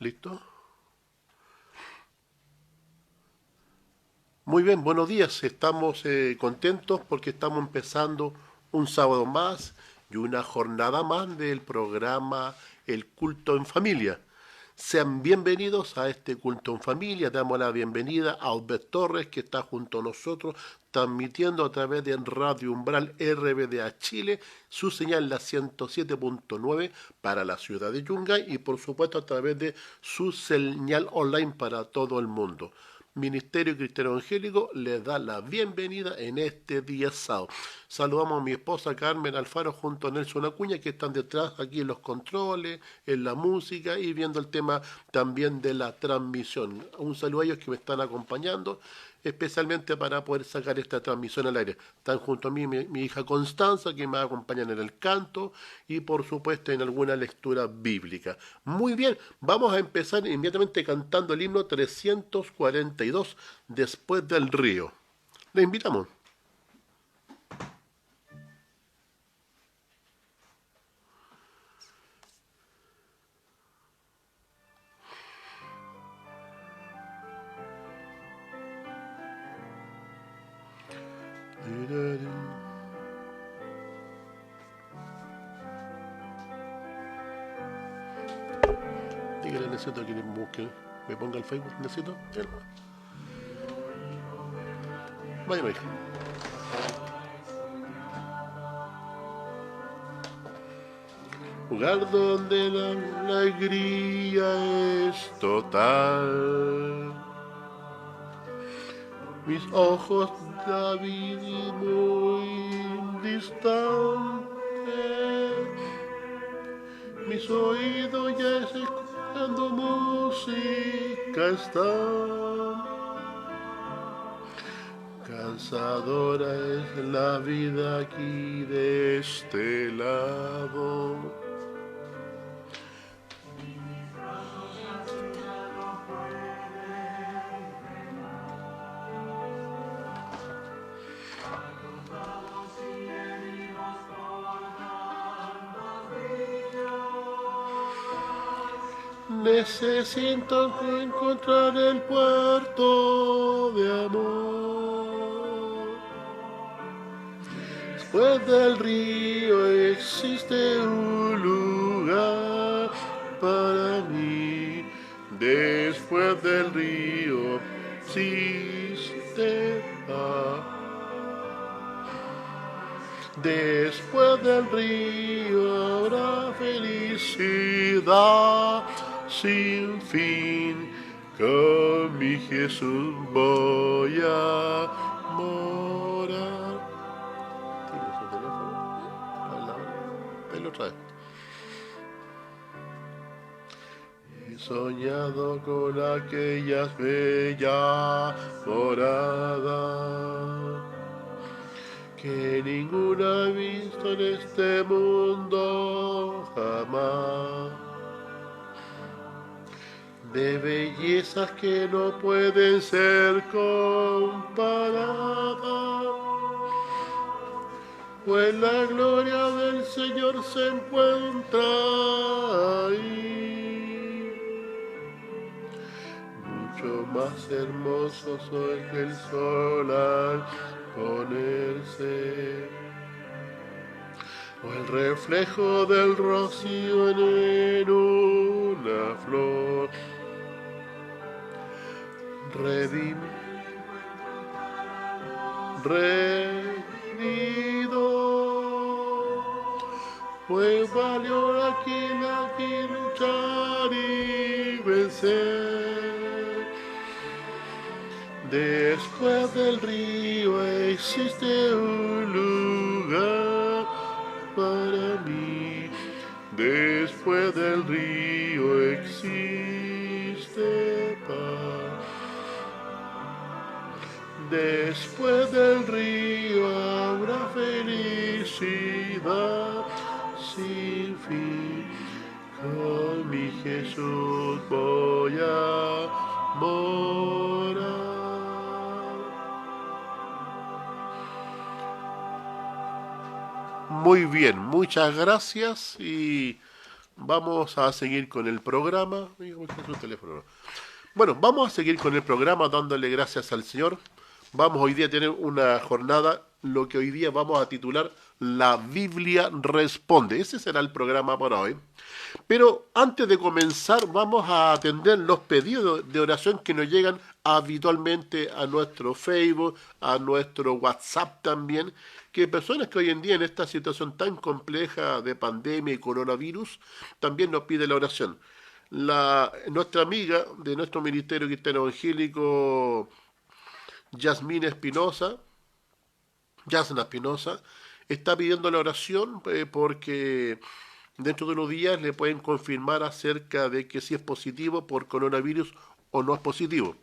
¿Listo? Muy bien, buenos días. Estamos contentos porque estamos empezando un sábado más y una jornada más del programa El Culto en Familia. Sean bienvenidos a este culto en familia. Damos la bienvenida a Albert Torres, que está junto a nosotros, transmitiendo a través de Radio Umbral RBDA Chile, su señal la 107.9 para la ciudad de Yungay y por supuesto a través de su señal online para todo el mundo. Ministerio Cristiano Evangélico les da la bienvenida en este día sábado. Saludamos a mi esposa Carmen Alfaro junto a Nelson Acuña, que están detrás aquí en los controles, en la música y viendo el tema también de la transmisión. Un saludo a ellos que me están acompañando, especialmente para poder sacar esta transmisión al aire. Están junto a mí mi hija Constanza, que me acompañan en el canto y por supuesto en alguna lectura bíblica. Muy bien, vamos a empezar inmediatamente cantando el himno 342, Después del río. Le invitamos. Dígale, necesito que me ponga el Facebook, necesito. Vaya, mi hija. Lugar donde la alegría es total. Mis ojos, David, muy distante. Mis oídos ya escuchando música están. Cansadora es la vida aquí de este lado. Necesito encontrar el puerto de amor. Después del río existe un lugar para mí. Después del río existe paz. Después del río habrá felicidad sin fin. Con mi Jesús voy a morar. ¿Tiene su teléfono? Dale otra vez. He soñado con aquellas bellas moradas que ninguna ha visto en este mundo jamás. De bellezas que no pueden ser comparadas, pues la gloria del Señor se encuentra ahí. Mucho más hermoso soy que el sol al ponerse, o el reflejo del rocío en una flor. Redimido, pues valió aquí luchar y vencer. Después del río existe un lugar para mí. Después del río existe paz. Después del río habrá felicidad sin fin. Con mi Jesús voy a morar. Muy bien, muchas gracias y Vamos a seguir con el programa. Bueno, vamos a seguir con el programa dándole gracias al Señor. Vamos hoy día a tener una jornada, lo que hoy día vamos a titular La Biblia Responde. Ese será el programa para hoy. Pero antes de comenzar, vamos a atender los pedidos de oración que nos llegan habitualmente a nuestro Facebook, a nuestro WhatsApp también, que personas que hoy en día en esta situación tan compleja de pandemia y coronavirus también nos piden la oración. Nuestra amiga de nuestro Ministerio Cristiano Evangélico, Yasna Espinosa, está pidiendo la oración porque dentro de unos días le pueden confirmar acerca de que si es positivo por coronavirus o no es positivo.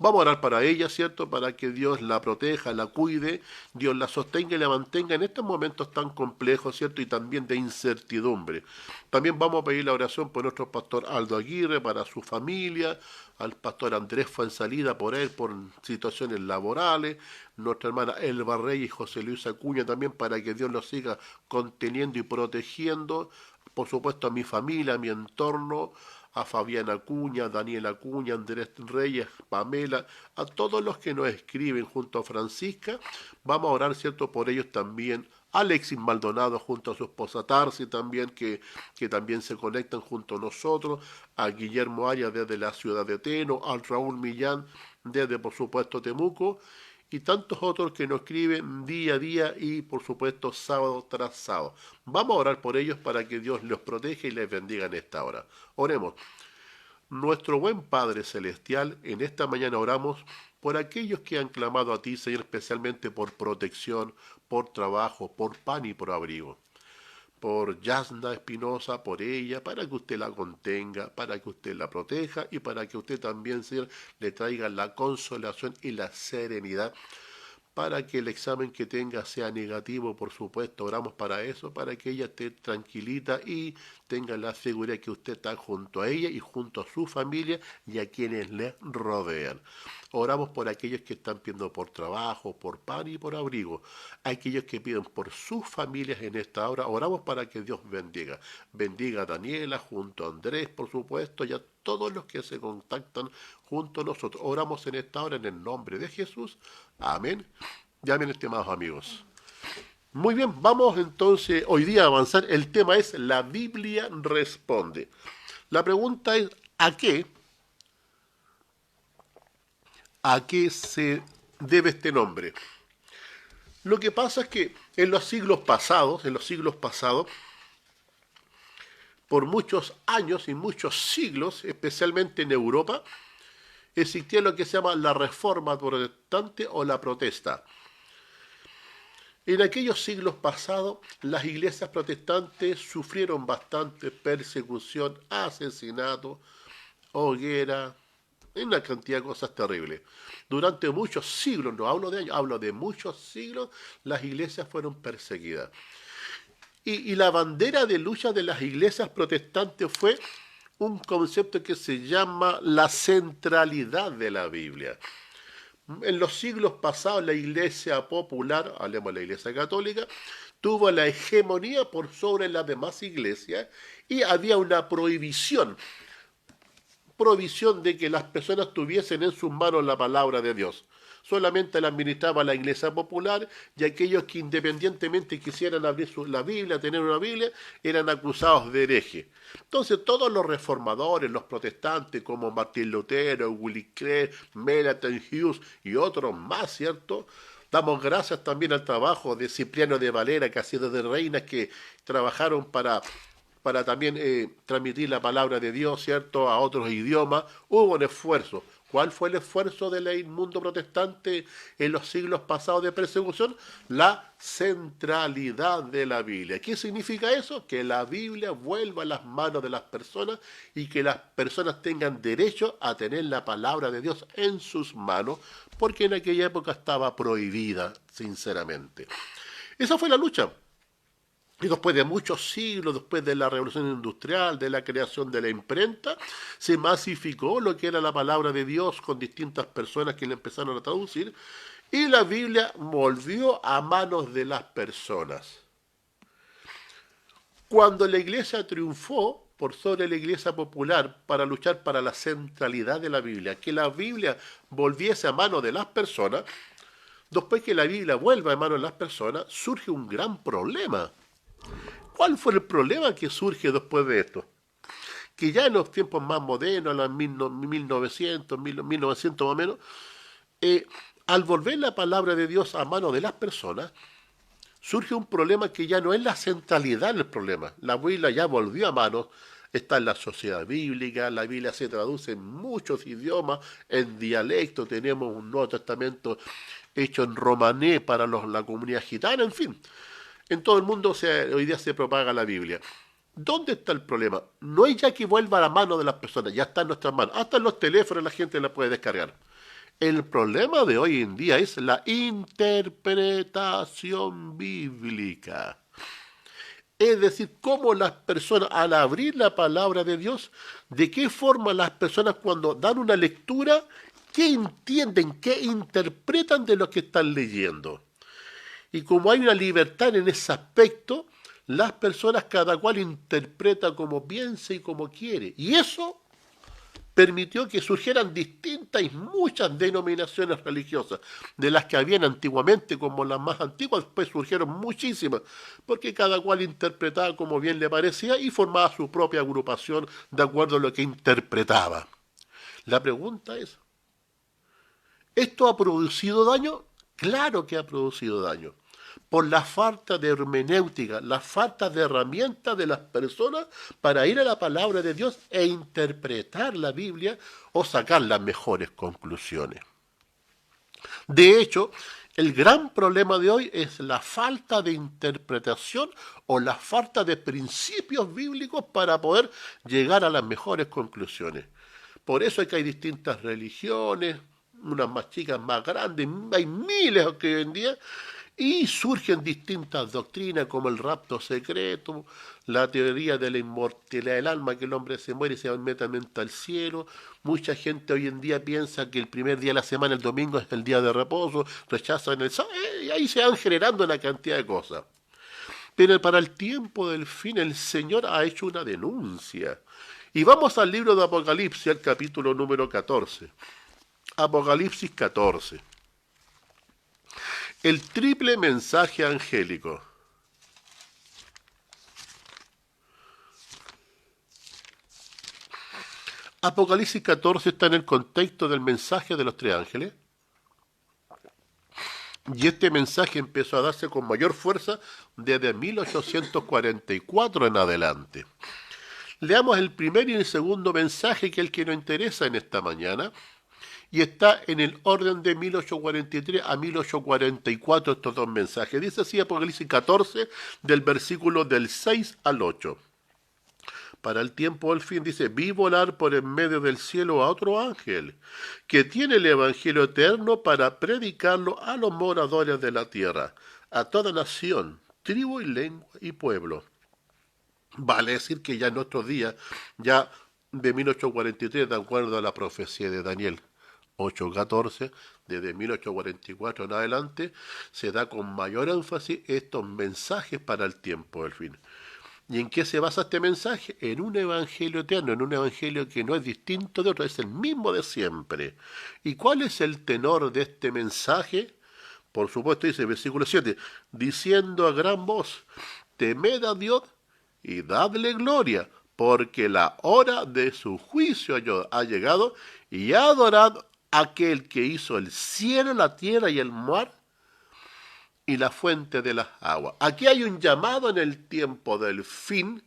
Vamos a orar para ella, ¿cierto? Para que Dios la proteja, la cuide, Dios la sostenga y la mantenga en estos momentos tan complejos, ¿cierto? Y también de incertidumbre. También vamos a pedir la oración por nuestro pastor Aldo Aguirre, para su familia, al pastor Andrés Fuensalida por él, por situaciones laborales, nuestra hermana Elba Reyes y José Luis Acuña también, para que Dios los siga conteniendo y protegiendo. Por supuesto a mi familia, a mi entorno, a Fabián Acuña, a Daniel Acuña, Andrés Reyes, Pamela, a todos los que nos escriben junto a Francisca. Vamos a orar, ¿cierto?, por ellos también. Alexis Maldonado junto a su esposa Tarsi también, que también se conectan junto a nosotros, a Guillermo Arias desde la ciudad de Teno, al Raúl Millán desde, por supuesto, Temuco, y tantos otros que nos escriben día a día y, por supuesto, sábado tras sábado. Vamos a orar por ellos para que Dios los proteja y les bendiga en esta hora. Oremos. Nuestro buen Padre Celestial, en esta mañana oramos por aquellos que han clamado a ti, Señor, especialmente por protección, por trabajo, por pan y por abrigo. Por Yasna Espinosa, por ella, para que usted la contenga, para que usted la proteja y para que usted también, Señor, le traiga la consolación y la serenidad para que el examen que tenga sea negativo, por supuesto, oramos para eso, para que ella esté tranquilita y tenga la seguridad que usted está junto a ella y junto a su familia y a quienes le rodean. Oramos por aquellos que están pidiendo por trabajo, por pan y por abrigo, aquellos que piden por sus familias en esta hora. Oramos para que Dios bendiga. Bendiga a Daniela, junto a Andrés, por supuesto, y a todos los que se contactan junto a nosotros. Oramos en esta hora en el nombre de Jesús. Amén. Ya bien, estimados amigos. Muy bien, vamos entonces hoy día a avanzar. El tema es la Biblia responde. La pregunta es, ¿a qué? ¿A qué se debe este nombre? Lo que pasa es que en los siglos pasados, por muchos años y muchos siglos, especialmente en Europa, existía lo que se llama la Reforma Protestante o la Protesta. En aquellos siglos pasados, las iglesias protestantes sufrieron bastante persecución, asesinato, hoguera, una cantidad de cosas terribles. Durante muchos siglos, no hablo de años, hablo de muchos siglos, las iglesias fueron perseguidas. Y la bandera de lucha de las iglesias protestantes fue un concepto que se llama la centralidad de la Biblia. En los siglos pasados la iglesia popular, hablemos de la iglesia católica, tuvo la hegemonía por sobre las demás iglesias y había una prohibición de que las personas tuviesen en sus manos la palabra de Dios. Solamente la administraba la iglesia popular y aquellos que independientemente quisieran abrir la Biblia, tener una Biblia, eran acusados de hereje. Entonces todos los reformadores, los protestantes como Martín Lutero, Willy Craig, Melanchthon Hughes y otros más, ¿cierto? Damos gracias también al trabajo de Cipriano de Valera, que ha sido de Reinas, que trabajaron para también transmitir la palabra de Dios, ¿cierto?, a otros idiomas. Hubo un esfuerzo. ¿Cuál fue el esfuerzo del mundo protestante en los siglos pasados de persecución? La centralidad de la Biblia. ¿Qué significa eso? Que la Biblia vuelva a las manos de las personas y que las personas tengan derecho a tener la palabra de Dios en sus manos, porque en aquella época estaba prohibida, sinceramente. Esa fue la lucha. Y después de muchos siglos, después de la revolución industrial, de la creación de la imprenta, se masificó lo que era la palabra de Dios con distintas personas que la empezaron a traducir, y la Biblia volvió a manos de las personas. Cuando la iglesia triunfó, por sobre la iglesia popular para luchar para la centralidad de la Biblia, que la Biblia volviese a manos de las personas. Después que la Biblia vuelva a manos de las personas, surge un gran problema. ¿Cuál fue el problema que surge después de esto? Que ya en los tiempos más modernos, a los 1900, 1900 más o menos, al volver la palabra de Dios a manos de las personas, surge un problema que ya no es la centralidad del problema. La Biblia ya volvió a manos, está en la sociedad bíblica, la Biblia se traduce en muchos idiomas, en dialecto, tenemos un Nuevo Testamento hecho en romané para la comunidad gitana, en fin. En todo el mundo hoy día se propaga la Biblia. ¿Dónde está el problema? No es ya que vuelva a la mano de las personas, ya está en nuestras manos. Hasta en los teléfonos la gente la puede descargar. El problema de hoy en día es la interpretación bíblica. Es decir, cómo las personas, al abrir la palabra de Dios, de qué forma las personas cuando dan una lectura, qué entienden, qué interpretan de lo que están leyendo. Y como hay una libertad en ese aspecto, las personas cada cual interpreta como piensa y como quiere. Y eso permitió que surgieran distintas y muchas denominaciones religiosas, de las que habían antiguamente, como las más antiguas, después surgieron muchísimas, porque cada cual interpretaba como bien le parecía y formaba su propia agrupación de acuerdo a lo que interpretaba. La pregunta es, ¿esto ha producido daño? Claro que ha producido daño. Por la falta de hermenéutica, la falta de herramientas de las personas para ir a la palabra de Dios e interpretar la Biblia o sacar las mejores conclusiones. De hecho, el gran problema de hoy es la falta de interpretación o la falta de principios bíblicos para poder llegar a las mejores conclusiones. Por eso es que hay distintas religiones, unas más chicas, más grandes, hay miles que hoy en día, y surgen distintas doctrinas como el rapto secreto, la teoría de la inmortalidad del alma, que el hombre se muere y se va inmediatamente al cielo. Mucha gente hoy en día piensa que el primer día de la semana, el domingo, es el día de reposo, rechazan el sábado, y ahí se van generando una cantidad de cosas. Pero para el tiempo del fin el Señor ha hecho una denuncia. Y vamos al libro de Apocalipsis, al capítulo número 14. Apocalipsis 14. El triple mensaje angélico. Apocalipsis 14 está en el contexto del mensaje de los tres ángeles. Y este mensaje empezó a darse con mayor fuerza desde 1844 en adelante. Leamos el primer y el segundo mensaje, que es el que nos interesa en esta mañana. Y está en el orden de 1843 a 1844 estos dos mensajes. Dice así Apocalipsis 14, del versículo del 6 al 8. Para el tiempo del fin dice, vi volar por en medio del cielo a otro ángel, que tiene el evangelio eterno para predicarlo a los moradores de la tierra, a toda nación, tribu y lengua y pueblo. Vale decir que ya en nuestros días, ya de 1843, de acuerdo a la profecía de Daniel 8:14, desde 1844 en adelante, se da con mayor énfasis estos mensajes para el tiempo del fin. ¿Y en qué se basa este mensaje? En un evangelio eterno, en un evangelio que no es distinto de otro, es el mismo de siempre. ¿Y cuál es el tenor de este mensaje? Por supuesto dice el versículo 7, diciendo a gran voz, temed a Dios y dadle gloria, porque la hora de su juicio ha llegado, y adorad a aquel que hizo el cielo, la tierra y el mar, y la fuente de las aguas. Aquí hay un llamado en el tiempo del fin,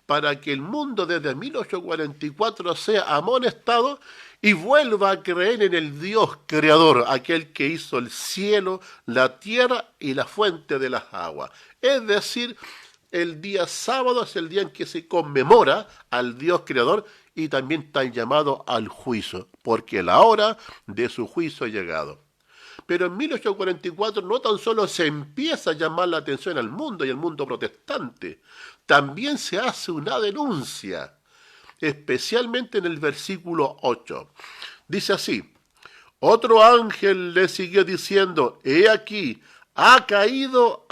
para que el mundo desde 1844 sea amonestado y vuelva a creer en el Dios creador, aquel que hizo el cielo, la tierra y la fuente de las aguas. Es decir, el día sábado es el día en que se conmemora al Dios creador y también está llamado al juicio, porque la hora de su juicio ha llegado. Pero en 1844 no tan solo se empieza a llamar la atención al mundo y al mundo protestante, también se hace una denuncia, especialmente en el versículo 8. Dice así, otro ángel le siguió diciendo, he aquí, ha caído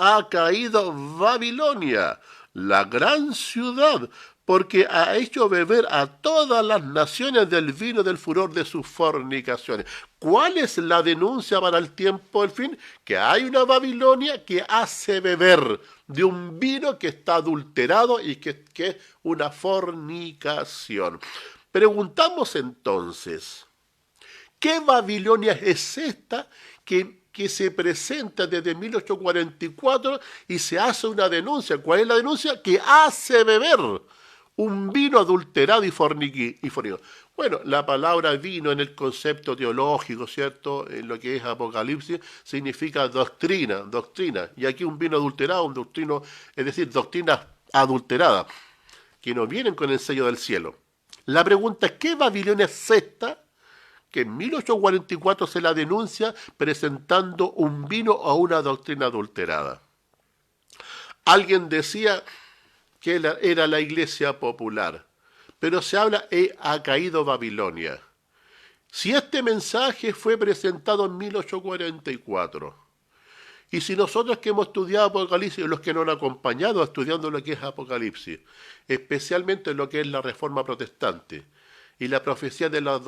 Babilonia, la gran ciudad, porque ha hecho beber a todas las naciones del vino del furor de sus fornicaciones. ¿Cuál es la denuncia para el tiempo del fin? Que hay una Babilonia que hace beber de un vino que está adulterado y que es una fornicación. Preguntamos entonces, ¿qué Babilonia es esta que se presenta desde 1844 y se hace una denuncia? ¿Cuál es la denuncia? Que hace beber un vino adulterado y fornicado. Bueno, la palabra vino en el concepto teológico, ¿cierto? En lo que es Apocalipsis, significa doctrina. Y aquí un vino adulterado, es decir, doctrinas adulteradas, que no vienen con el sello del cielo. La pregunta es, ¿qué Babilonia es esta? Que en 1844 se la denuncia presentando un vino o una doctrina adulterada. Alguien decía que era la iglesia popular, pero se habla ha caído Babilonia. Si este mensaje fue presentado en 1844, y si nosotros que hemos estudiado Apocalipsis, los que nos han acompañado estudiando lo que es Apocalipsis, especialmente lo que es la Reforma Protestante y la profecía de los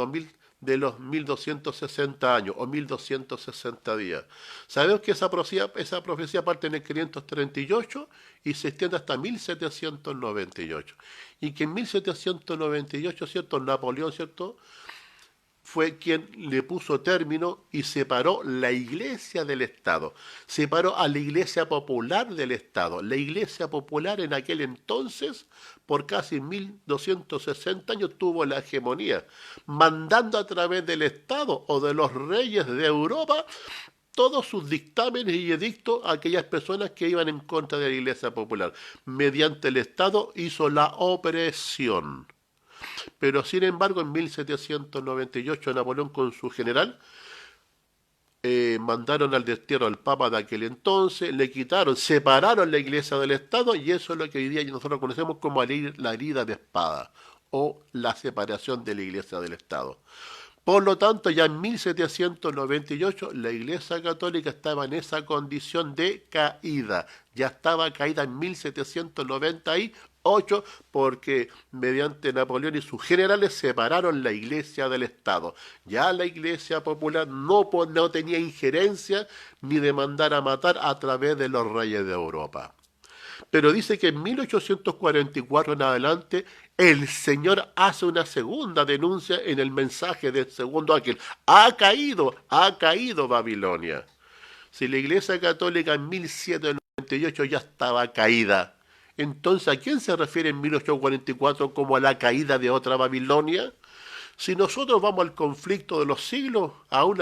1260 años o 1260 días. Sabemos que esa profecía parte en el 538 y se extiende hasta 1798. Y que en 1798, ¿cierto? Napoleón, ¿cierto?, fue quien le puso término y separó la iglesia del Estado. Separó a la iglesia popular del Estado. La iglesia popular en aquel entonces, por casi 1260 años, tuvo la hegemonía, mandando a través del Estado o de los reyes de Europa todos sus dictámenes y edictos a aquellas personas que iban en contra de la iglesia popular. Mediante el Estado hizo la opresión. Pero sin embargo en 1798 Napoleón con su general mandaron al destierro al Papa de aquel entonces, le quitaron, separaron la iglesia del Estado y eso es lo que hoy día nosotros conocemos como la herida de espada o la separación de la iglesia del Estado. Por lo tanto, ya en 1798 la Iglesia Católica estaba en esa condición de caída. Ya estaba caída en 1798 porque mediante Napoleón y sus generales separaron la Iglesia del Estado. Ya la Iglesia Popular no tenía injerencia ni de mandar a matar a través de los reyes de Europa. Pero dice que en 1844 en adelante el Señor hace una segunda denuncia en el mensaje del segundo ángel. Ha caído Babilonia. Si la Iglesia Católica en 1798 ya estaba caída, entonces ¿a quién se refiere en 1844 como a la caída de otra Babilonia? Si nosotros vamos al conflicto de los siglos, aún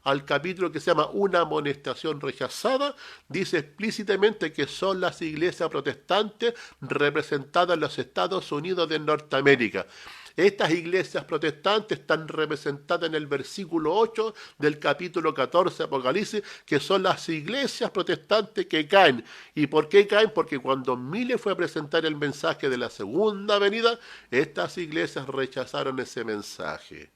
al capítulo que se llama Una amonestación rechazada, dice explícitamente que son las iglesias protestantes representadas en los Estados Unidos de Norteamérica. Estas iglesias protestantes están representadas en el versículo 8 del capítulo 14 de Apocalipsis, que son las iglesias protestantes que caen. ¿Y por qué caen? Porque cuando Mille fue a presentar el mensaje de la segunda venida, estas iglesias rechazaron ese mensaje.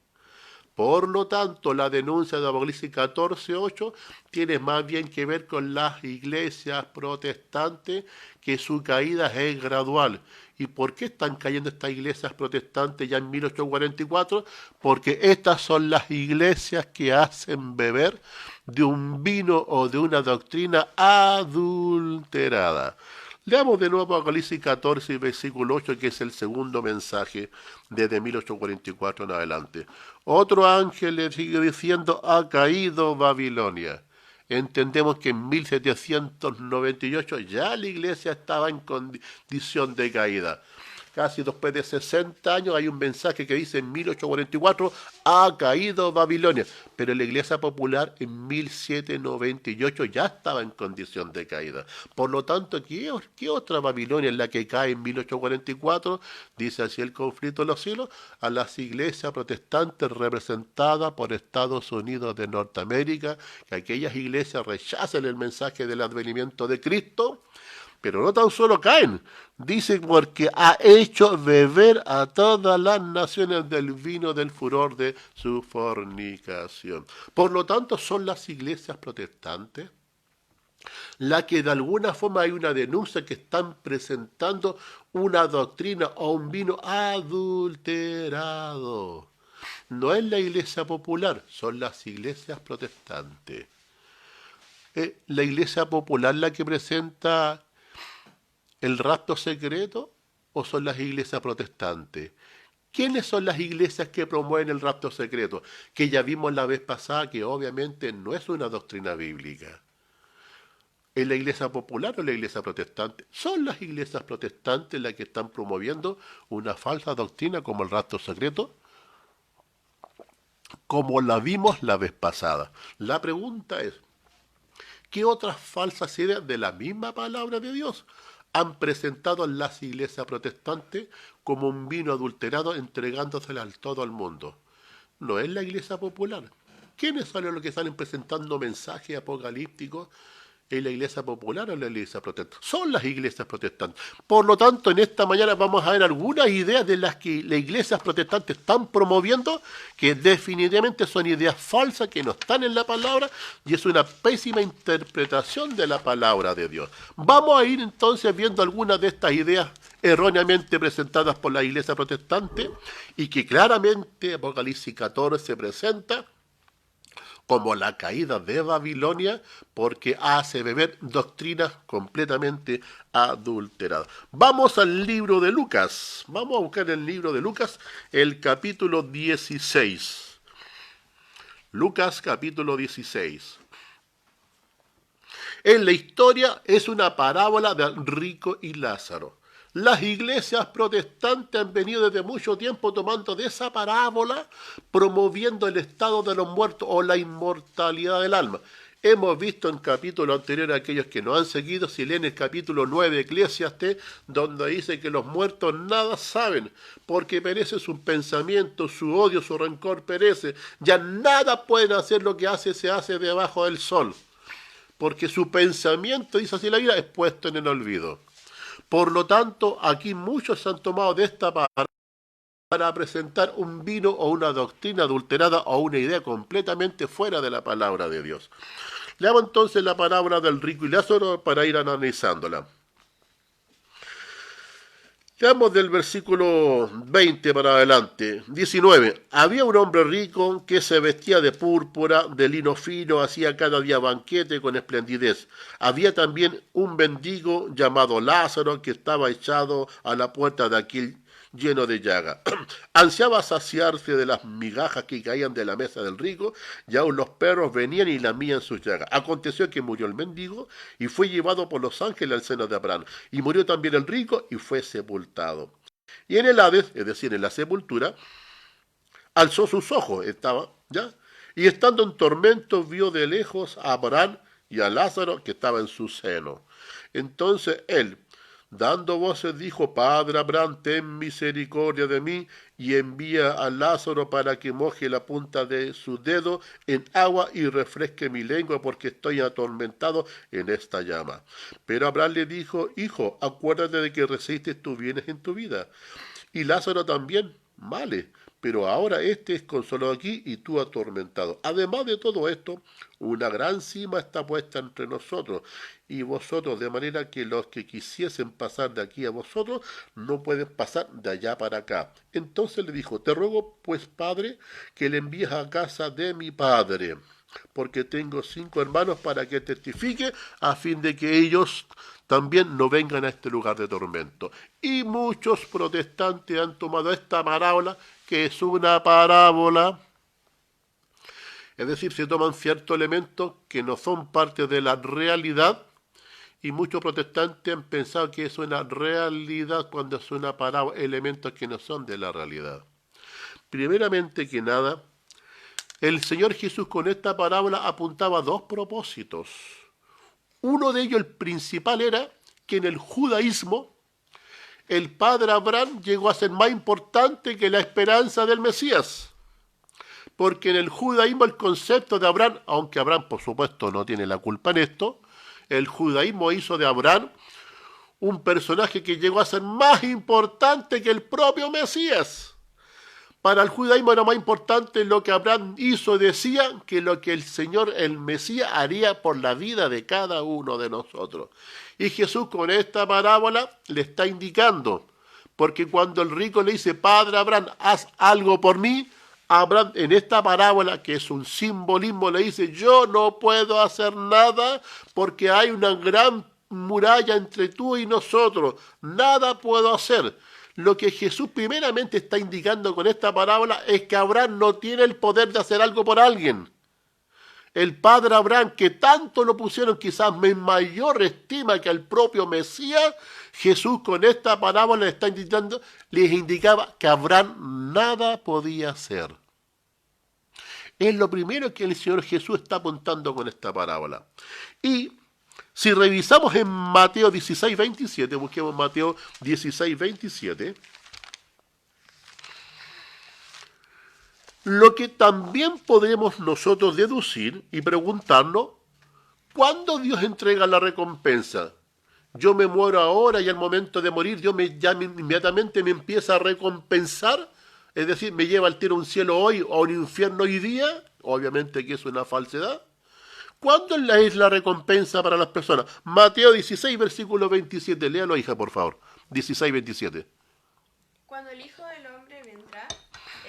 Por lo tanto, la denuncia de Apocalipsis 14:8 tiene más bien que ver con las iglesias protestantes, que su caída es gradual. ¿Y por qué están cayendo estas iglesias protestantes ya en 1844? Porque estas son las iglesias que hacen beber de un vino o de una doctrina adulterada. Leamos de nuevo Apocalipsis 14, versículo 8, que es el segundo mensaje desde 1844 en adelante. Otro ángel le sigue diciendo, ha caído Babilonia. Entendemos que en 1798 ya la iglesia estaba en condición de caída. Casi después de 60 años hay un mensaje que dice en 1844, ha caído Babilonia. Pero la iglesia popular en 1798 ya estaba en condición de caída. Por lo tanto, ¿qué otra Babilonia es la que cae en 1844? Dice así el conflicto de los siglos, a las iglesias protestantes representadas por Estados Unidos de Norteamérica, que aquellas iglesias rechazan el mensaje del advenimiento de Cristo. Pero no tan solo caen, dice porque ha hecho beber a todas las naciones del vino del furor de su fornicación. Por lo tanto, son las iglesias protestantes la que de alguna forma hay una denuncia que están presentando una doctrina o un vino adulterado. No es la iglesia popular, son las iglesias protestantes. ¿Es la iglesia popular la que presenta el rapto secreto o son las iglesias protestantes? ¿Quiénes son las iglesias que promueven el rapto secreto? Que ya vimos la vez pasada que obviamente no es una doctrina bíblica. ¿Es la iglesia popular o la iglesia protestante? Son las iglesias protestantes las que están promoviendo una falsa doctrina como el rapto secreto, como la vimos la vez pasada. La pregunta es, ¿qué otras falsas ideas de la misma palabra de Dios han presentado las iglesias protestantes como un vino adulterado entregándosela al todo el mundo? No es la iglesia popular. ¿Quiénes son los que salen presentando mensajes apocalípticos? ¿Es la iglesia popular o la iglesia protestante? Son las iglesias protestantes. Por lo tanto, en esta mañana vamos a ver algunas ideas de las que las iglesias protestantes están promoviendo, que definitivamente son ideas falsas, que no están en la palabra, y es una pésima interpretación de la palabra de Dios. Vamos a ir entonces viendo algunas de estas ideas erróneamente presentadas por la iglesia protestante, y que claramente Apocalipsis 14 presenta como la caída de Babilonia, porque hace beber doctrinas completamente adulteradas. Vamos al libro de Lucas. Vamos a buscar el libro de Lucas, el capítulo 16. Lucas capítulo 16. En la historia es una parábola de rico y Lázaro. Las iglesias protestantes han venido desde mucho tiempo tomando de esa parábola, promoviendo el estado de los muertos o la inmortalidad del alma. Hemos visto en capítulos anteriores, aquellos que no han seguido, si leen el capítulo 9 de Eclesiastes, donde dice que los muertos nada saben, porque perece su pensamiento, su odio, su rencor perece. Ya nada pueden hacer, lo que se hace debajo del sol, porque su pensamiento, dice así la Biblia, es puesto en el olvido. Por lo tanto, aquí muchos se han tomado de esta para presentar un vino o una doctrina adulterada o una idea completamente fuera de la palabra de Dios. Leamos entonces la parábola del rico y Lázaro para ir analizándola. Leamos del versículo 20 para adelante. 19. Había un hombre rico que se vestía de púrpura, de lino fino, hacía cada día banquete con esplendidez. Había también un mendigo llamado Lázaro que estaba echado a la puerta de aquel lleno de llaga. Ansiaba saciarse de las migajas que caían de la mesa del rico, y aun los perros venían y lamían sus llagas. Aconteció que murió el mendigo y fue llevado por los ángeles al seno de Abraham. Y murió también el rico y fue sepultado. Y en el Hades, es decir, en la sepultura, alzó sus ojos, y estando en tormento vio de lejos a Abraham y a Lázaro que estaba en su seno. Entonces él, dando voces, dijo: Padre Abraham, ten misericordia de mí, y envía a Lázaro para que moje la punta de su dedo en agua y refresque mi lengua, porque estoy atormentado en esta llama. Pero Abraham le dijo: Hijo, acuérdate de que recibiste tus bienes en tu vida, y Lázaro también males, pero ahora este es consolado aquí y tú atormentado. Además de todo esto, una gran cima está puesta entre nosotros y vosotros, de manera que los que quisiesen pasar de aquí a vosotros no pueden pasar de allá para acá. Entonces le dijo: Te ruego, pues, Padre, que le envíes a casa de mi padre, porque tengo 5 hermanos, para que testifique, a fin de que ellos también no vengan a este lugar de tormento. Y muchos protestantes han tomado esta parábola, que es una parábola, es decir, se toman ciertos elementos que no son parte de la realidad, y muchos protestantes han pensado que es una realidad cuando es una parábola, elementos que no son de la realidad. Primeramente que nada, el Señor Jesús con esta parábola apuntaba a 2 propósitos. Uno de ellos, el principal, era que en el judaísmo el padre Abraham llegó a ser más importante que la esperanza del Mesías. Porque en el judaísmo el concepto de Abraham, aunque Abraham por supuesto no tiene la culpa en esto, el judaísmo hizo de Abraham un personaje que llegó a ser más importante que el propio Mesías. Para el judaísmo era más importante lo que Abraham hizo, decía, que lo que el Señor, el Mesías, haría por la vida de cada uno de nosotros. Y Jesús con esta parábola le está indicando, porque cuando el rico le dice, Padre Abraham, haz algo por mí, Abraham en esta parábola, que es un simbolismo, le dice, yo no puedo hacer nada porque hay una gran muralla entre tú y nosotros, nada puedo hacer. Lo que Jesús primeramente está indicando con esta parábola es que Abraham no tiene el poder de hacer algo por alguien. El padre Abraham, que tanto lo pusieron quizás en mayor estima que al propio Mesías, Jesús con esta parábola les indicaba que Abraham nada podía hacer. Es lo primero que el Señor Jesús está apuntando con esta parábola. Y si revisamos en Mateo 16, 27, busquemos Mateo 16, 27, lo que también podemos nosotros deducir y preguntarnos, ¿cuándo Dios entrega la recompensa? Yo me muero ahora y al momento de morir Dios inmediatamente me empieza a recompensar, es decir, me lleva al tiro a un cielo hoy o a un infierno hoy día, obviamente que es una falsedad. ¿Cuándo es la recompensa para las personas? Mateo 16, versículo 27. Léalo, hija, por favor. 16, 27. Cuando el Hijo del Hombre vendrá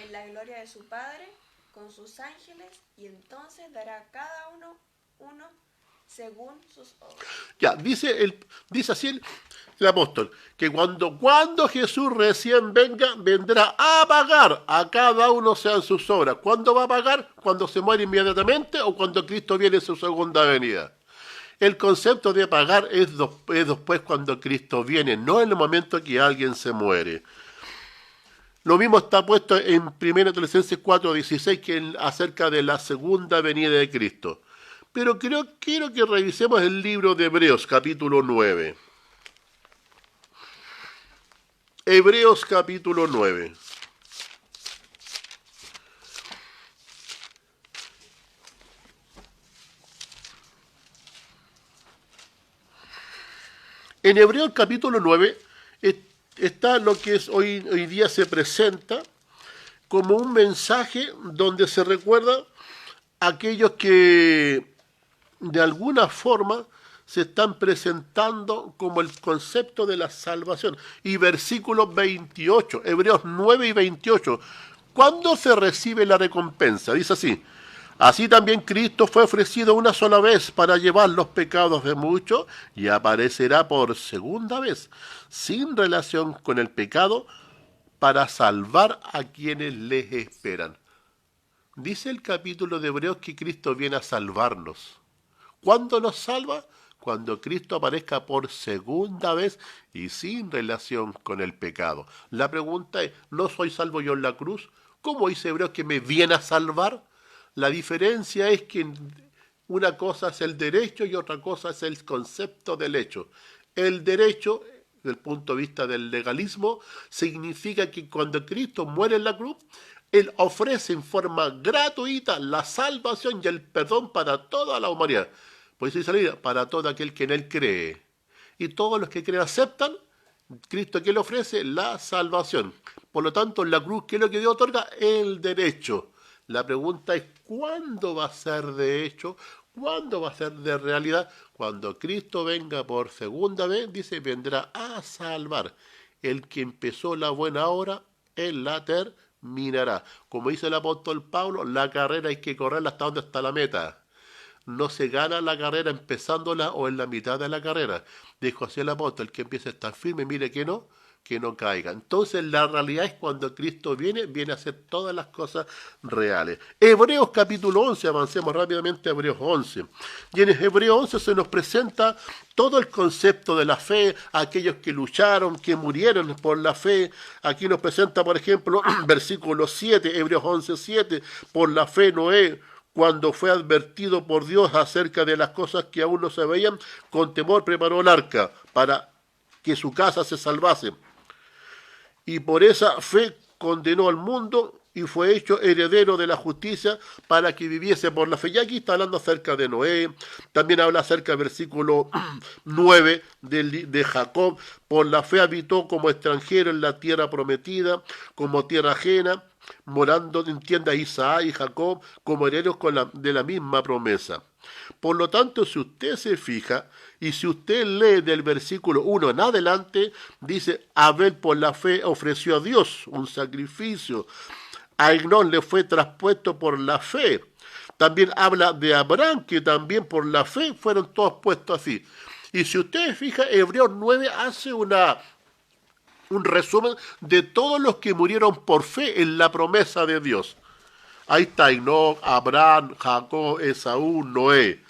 en la gloria de su Padre con sus ángeles, y entonces dará a cada uno según sus obras. Ya, dice así el apóstol, que cuando Jesús recién venga, vendrá a pagar a cada uno sean sus obras. ¿Cuándo va a pagar? ¿Cuando se muere inmediatamente o cuando Cristo viene en su segunda venida? El concepto de pagar es después cuando Cristo viene, no en el momento que alguien se muere. Lo mismo está puesto en 1 Tesalonicenses 4:16, que es acerca de la segunda venida de Cristo. Pero quiero que revisemos el libro de Hebreos, capítulo 9. Hebreos, capítulo 9. En Hebreos, capítulo 9, está lo que hoy día se presenta como un mensaje donde se recuerda a aquellos que de alguna forma se están presentando como el concepto de la salvación. Y versículo 28, Hebreos 9 y 28, ¿cuándo se recibe la recompensa? Dice así, así también Cristo fue ofrecido una sola vez para llevar los pecados de muchos y aparecerá por segunda vez, sin relación con el pecado, para salvar a quienes les esperan. Dice el capítulo de Hebreos que Cristo viene a salvarnos. ¿Cuándo nos salva? Cuando Cristo aparezca por segunda vez y sin relación con el pecado. La pregunta es, ¿no soy salvo yo en la cruz? ¿Cómo dice Hebreos que me viene a salvar? La diferencia es que una cosa es el derecho y otra cosa es el concepto del hecho. El derecho, desde el punto de vista del legalismo, significa que cuando Cristo muere en la cruz, Él ofrece en forma gratuita la salvación y el perdón para toda la humanidad. Por eso dice para todo aquel que en Él cree. Y todos los que creen aceptan, Cristo que le ofrece la salvación. Por lo tanto, en la cruz, ¿qué es lo que Dios otorga? El derecho. La pregunta es, ¿cuándo va a ser de hecho? ¿Cuándo va a ser de realidad? Cuando Cristo venga por segunda vez, dice, vendrá a salvar. El que empezó la buena obra, Él la terminará. Como dice el apóstol Pablo, la carrera hay que correrla hasta donde está la meta. No se gana la carrera empezándola o en la mitad de la carrera. Dijo así el apóstol, el que empiece a estar firme, mire que no caiga. Entonces la realidad es cuando Cristo viene a hacer todas las cosas reales. Hebreos capítulo 11, avancemos rápidamente a Hebreos 11. Y en Hebreos 11 se nos presenta todo el concepto de la fe, aquellos que lucharon, que murieron por la fe. Aquí nos presenta, por ejemplo, versículo 7, Hebreos 11, 7, por la fe Noé, cuando fue advertido por Dios acerca de las cosas que aún no se veían, con temor preparó el arca para que su casa se salvase. Y por esa fe condenó al mundo y fue hecho heredero de la justicia para que viviese por la fe. Y aquí está hablando acerca de Noé, también habla acerca del versículo 9 de Jacob. Por la fe habitó como extranjero en la tierra prometida, como tierra ajena, morando en tiendas Isaac y Jacob como herederos de la misma promesa. Por lo tanto, si usted se fija y si usted lee del versículo 1 en adelante, dice, Abel por la fe ofreció a Dios un sacrificio. A Enón le fue traspuesto por la fe. También habla de Abraham, que también por la fe fueron todos puestos así. Y si usted se fija, Hebreos 9 hace un resumen de todos los que murieron por fe en la promesa de Dios. Ahí está Enoc, Abraham, Jacob, Esaú, Noé.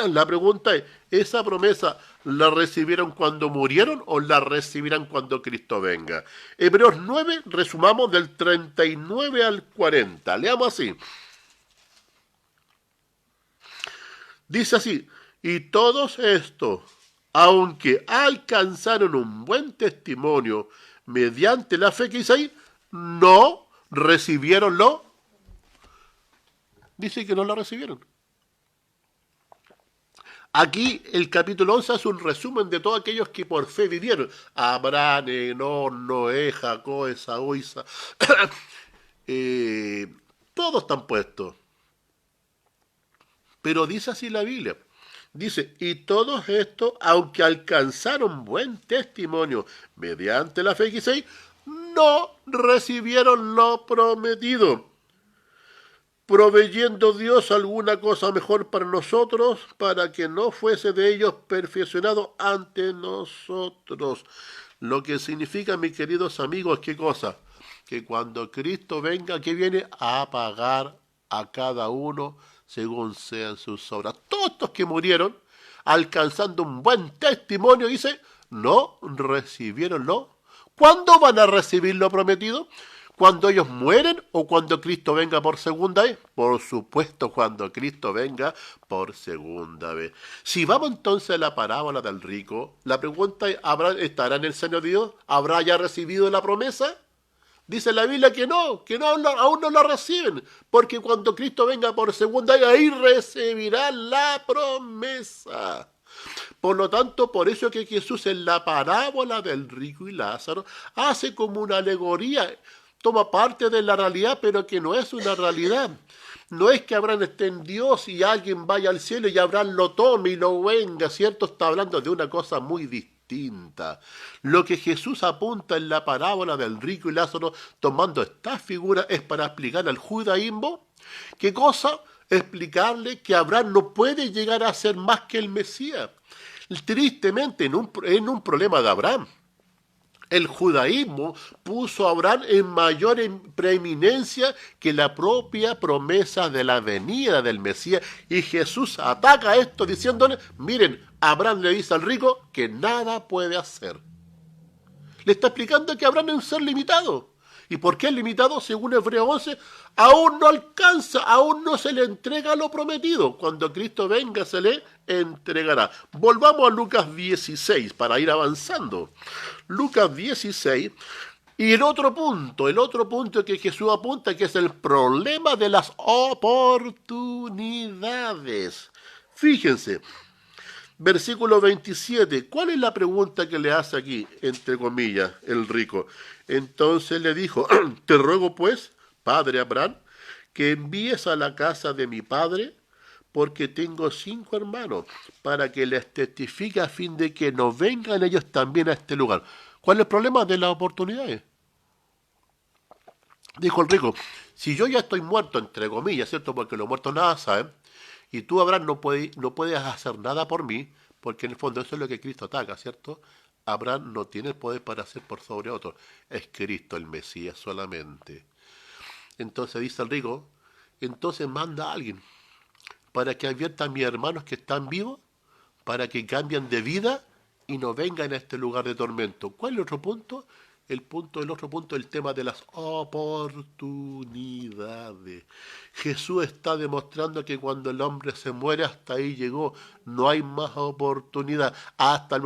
La pregunta es, ¿esa promesa la recibieron cuando murieron o la recibirán cuando Cristo venga? Hebreos 9, resumamos del 39 al 40. Leamos así. Dice así, y todos estos, aunque alcanzaron un buen testimonio mediante la fe que dice ahí, no recibieron lo. Dice que no lo recibieron. Aquí el capítulo 11 hace un resumen de todos aquellos que por fe vivieron. Abraham, Enoc, Noé, Jacob, Esaú, Isaac. Todos están puestos. Pero dice así la Biblia. Dice, y todos estos, aunque alcanzaron buen testimonio mediante la fe que dice ahí, no recibieron lo prometido, proveyendo Dios alguna cosa mejor para nosotros, para que no fuese de ellos perfeccionado ante nosotros. Lo que significa, mis queridos amigos, ¿qué cosa? Que cuando Cristo venga, ¿qué viene? A pagar a cada uno según sean sus obras. Todos estos que murieron, alcanzando un buen testimonio, dice, no recibieron lo. ¿Cuándo van a recibir lo prometido? ¿Cuando ellos mueren o cuando Cristo venga por segunda vez? Por supuesto, cuando Cristo venga por segunda vez. Si vamos entonces a la parábola del rico, la pregunta es, ¿estará en el seno de Dios? ¿Habrá ya recibido la promesa? Dice la Biblia que no aún no la reciben, porque cuando Cristo venga por segunda vez, ahí recibirá la promesa. Por lo tanto, por eso que Jesús en la parábola del rico y Lázaro hace como una alegoría, toma parte de la realidad, pero que no es una realidad. No es que Abraham esté en Dios y alguien vaya al cielo y Abraham lo tome y lo venga, ¿cierto? Está hablando de una cosa muy distinta. Lo que Jesús apunta en la parábola del rico y Lázaro, tomando esta figura, es para explicar al judaísmo, ¿qué cosa? Explicarle que Abraham no puede llegar a ser más que el Mesías. Tristemente, en un problema de Abraham, el judaísmo puso a Abraham en mayor preeminencia que la propia promesa de la venida del Mesías. Y Jesús ataca esto diciéndole, miren, Abraham le dice al rico que nada puede hacer. Le está explicando que Abraham es un ser limitado. ¿Y por qué es limitado? Según Hebreos 11, aún no alcanza, aún no se le entrega lo prometido. Cuando Cristo venga se le entregará. Volvamos a Lucas 16 para ir avanzando. Lucas 16, y el otro punto que Jesús apunta, que es el problema de las oportunidades. Fíjense, versículo 27, ¿cuál es la pregunta que le hace aquí, entre comillas, el rico? Entonces le dijo, te ruego pues, padre Abraham, que envíes a la casa de mi padre, porque tengo 5 hermanos, para que les testifique a fin de que no vengan ellos también a este lugar. ¿Cuál es el problema de las oportunidades? Dijo el rico, si yo ya estoy muerto, entre comillas, ¿cierto? Porque los muertos nada saben, y tú, Abraham, no puedes hacer nada por mí, porque en el fondo eso es lo que Cristo ataca, ¿cierto? Abraham no tiene el poder para hacer por sobre otro, es Cristo el Mesías solamente. Entonces dice el rico, entonces manda a alguien para que advierta a mis hermanos que están vivos, para que cambien de vida y no vengan a este lugar de tormento. ¿Cuál es el otro punto? El otro punto, el tema de las oportunidades. Jesús está demostrando que cuando el hombre se muere, hasta ahí llegó, no hay más oportunidad, hasta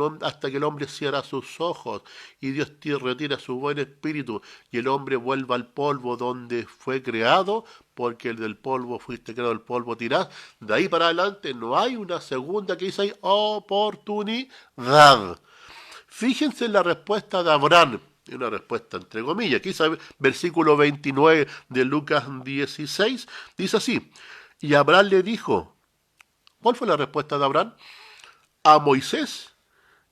que el hombre cierra sus ojos y Dios retira su buen espíritu y el hombre vuelva al polvo donde fue creado, porque del polvo fuiste creado, el polvo tirás. De ahí para adelante no hay una segunda que dice ahí, oportunidad. Fíjense en la respuesta de Abraham. Y una respuesta entre comillas. Quizá versículo 29 de Lucas 16 dice así. Y Abraham le dijo, ¿cuál fue la respuesta de Abraham? A Moisés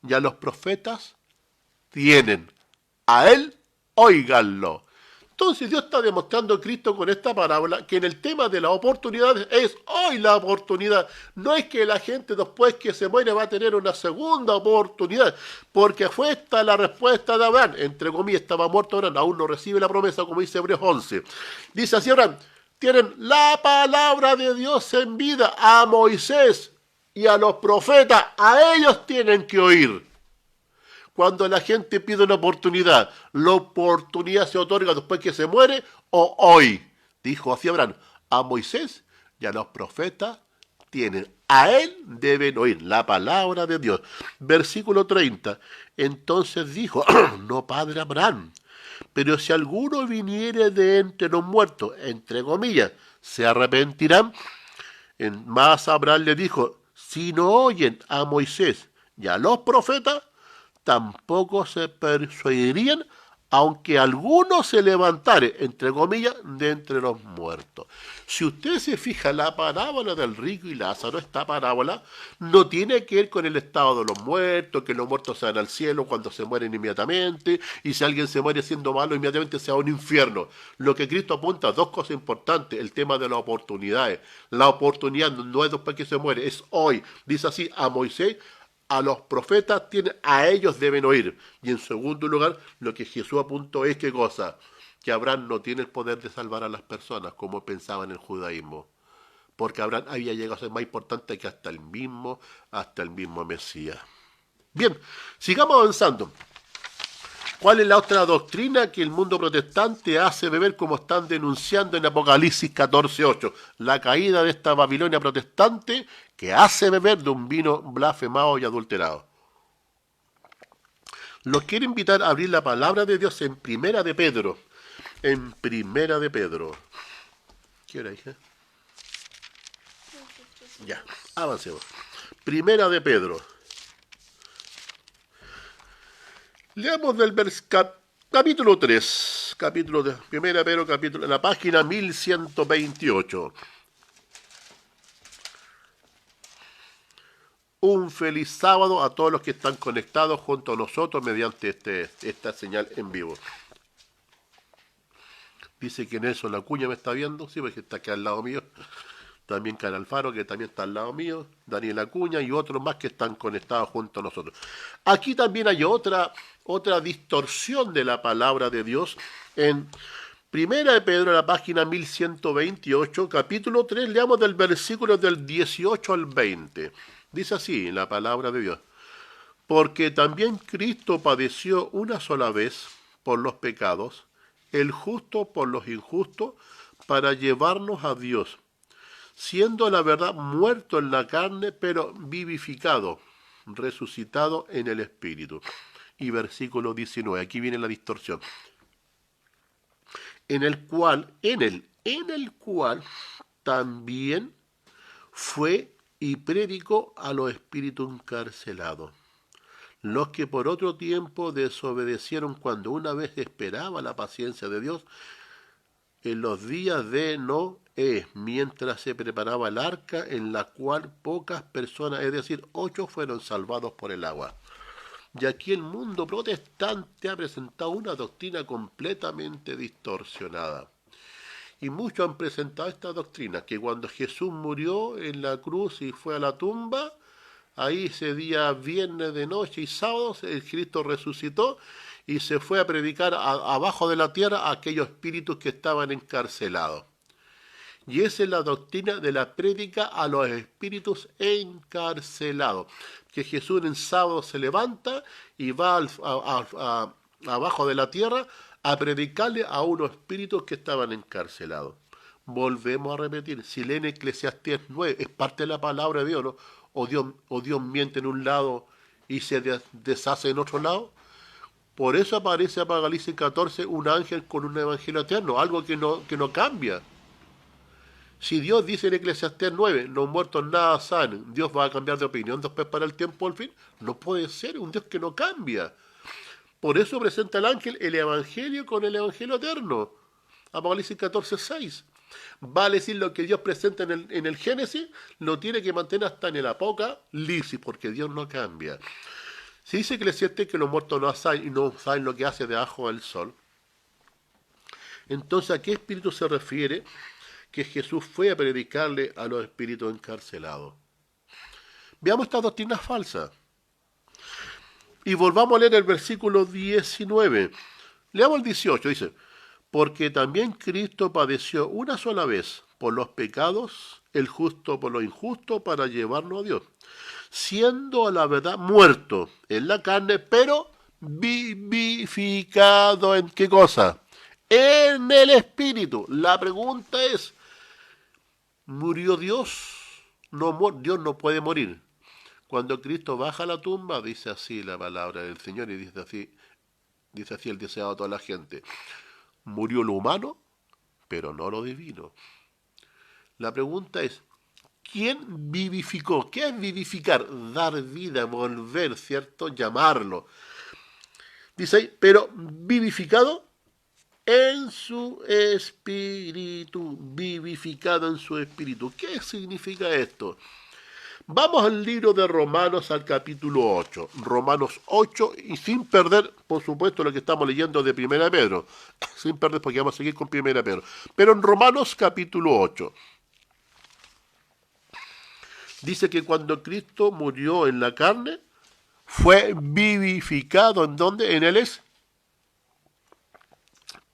y a los profetas tienen. A él, óiganlo. Entonces Dios está demostrando a Cristo con esta parábola que en el tema de las oportunidades es hoy la oportunidad. No es que la gente después que se muere va a tener una segunda oportunidad, porque fue esta la respuesta de Abraham. Entre comillas, estaba muerto Abraham, aún no recibe la promesa, como dice Hebreos 11. Dice así Abraham, tienen la palabra de Dios en vida a Moisés y a los profetas, a ellos tienen que oír. Cuando la gente pide una oportunidad, la oportunidad se otorga después que se muere o hoy. Dijo así Abraham, a Moisés y a los profetas tienen. A él deben oír la palabra de Dios. Versículo 30. Entonces dijo, no padre Abraham, pero si alguno viniere de entre los muertos, entre comillas, se arrepentirán. Más Abraham le dijo, si no oyen a Moisés y a los profetas, tampoco se persuadirían, aunque alguno se levantare, entre comillas, de entre los muertos. Si usted se fija, la parábola del rico y Lázaro, esta parábola, no tiene que ver con el estado de los muertos, que los muertos se van al cielo cuando se mueren inmediatamente, y si alguien se muere siendo malo, inmediatamente se va a un infierno. Lo que Cristo apunta a dos cosas importantes, el tema de las oportunidades. La oportunidad no es después que se muere, es hoy. Dice así a Moisés, a los profetas a ellos deben oír. Y en segundo lugar, lo que Jesús apuntó es ¿qué cosa? Que Abraham no tiene el poder de salvar a las personas, como pensaba en el judaísmo. Porque Abraham había llegado a ser más importante que hasta el mismo Mesías. Bien, sigamos avanzando. ¿Cuál es la otra doctrina que el mundo protestante hace beber como están denunciando en Apocalipsis 14:8? La caída de esta Babilonia protestante que hace beber de un vino blasfemado y adulterado. Los quiero invitar a abrir la palabra de Dios en Primera de Pedro. En Primera de Pedro. ¿Qué hora, hija? Ya, avancemos. Primera de Pedro. Leamos del capítulo 3, capítulo de Primera Pedro, capítulo, la página 1128. Un feliz sábado a todos los que están conectados junto a nosotros mediante esta señal en vivo. Dice que Nelson Acuña me está viendo, sí, porque está aquí al lado mío. También Can Alfaro, que también está al lado mío, Daniel Acuña y otros más que están conectados junto a nosotros. Aquí también hay otra distorsión de la palabra de Dios. En Primera de Pedro, la página 1128, capítulo 3, leamos del versículo del 18 al 20. Dice así la palabra de Dios. Porque también Cristo padeció una sola vez por los pecados, el justo por los injustos, para llevarnos a Dios, siendo la verdad muerto en la carne, pero vivificado, resucitado en el Espíritu. Y versículo 19, aquí viene la distorsión. En el cual también fue y predicó a los espíritus encarcelados, los que por otro tiempo desobedecieron cuando una vez esperaba la paciencia de Dios, en los días de Noé, mientras se preparaba el arca, en la cual pocas personas, es decir, 8, fueron salvados por el agua. Y aquí el mundo protestante ha presentado una doctrina completamente distorsionada. Y muchos han presentado esta doctrina, que cuando Jesús murió en la cruz y fue a la tumba, ahí ese día viernes de noche y sábado, el Cristo resucitó y se fue a predicar abajo de la tierra a aquellos espíritus que estaban encarcelados. Y esa es la doctrina de la prédica a los espíritus encarcelados. Que Jesús en sábado se levanta y va abajo de la tierra a predicarle a unos espíritus que estaban encarcelados. Volvemos a repetir, si leen Eclesiastés 9, es parte de la palabra de Dios, ¿no? O Dios miente en un lado y se deshace en otro lado. Por eso aparece Apocalipsis 14 un ángel con un evangelio eterno, algo que no cambia. Si Dios dice en Eclesiastés 9, los muertos nada saben, ¿Dios va a cambiar de opinión después para el tiempo al fin? No puede ser, un Dios que no cambia. Por eso presenta el ángel el Evangelio con el Evangelio eterno. Apocalipsis 14:6. Vale decir, lo que Dios presenta en el Génesis, lo tiene que mantener hasta en el Apocalipsis, porque Dios no cambia. Si dice Eclesiastés que los muertos no saben lo que hace debajo del sol, entonces ¿a qué espíritu se refiere que Jesús fue a predicarle a los espíritus encarcelados? Veamos estas doctrinas falsas. Y volvamos a leer el versículo 19. Leamos el 18, dice: porque también Cristo padeció una sola vez por los pecados, el justo por lo injusto, para llevarnos a Dios, siendo a la verdad muerto en la carne, pero vivificado ¿en qué cosa? En el Espíritu. La pregunta es, ¿murió Dios? No, Dios no puede morir. Cuando Cristo baja a la tumba, dice así la palabra del Señor, y dice así el deseado de toda la gente: murió lo humano, pero no lo divino. La pregunta es, ¿quién vivificó? ¿Qué es vivificar? Dar vida, volver, ¿cierto? Llamarlo. Dice ahí, pero vivificado en su espíritu. Vivificado en su espíritu. ¿Qué significa esto? Vamos al libro de Romanos, al capítulo 8. Romanos 8, y sin perder, por supuesto, lo que estamos leyendo de 1 Pedro. Sin perder, porque vamos a seguir con 1 Pedro. Pero en Romanos capítulo 8. Dice que cuando Cristo murió en la carne, fue vivificado. ¿En dónde? En el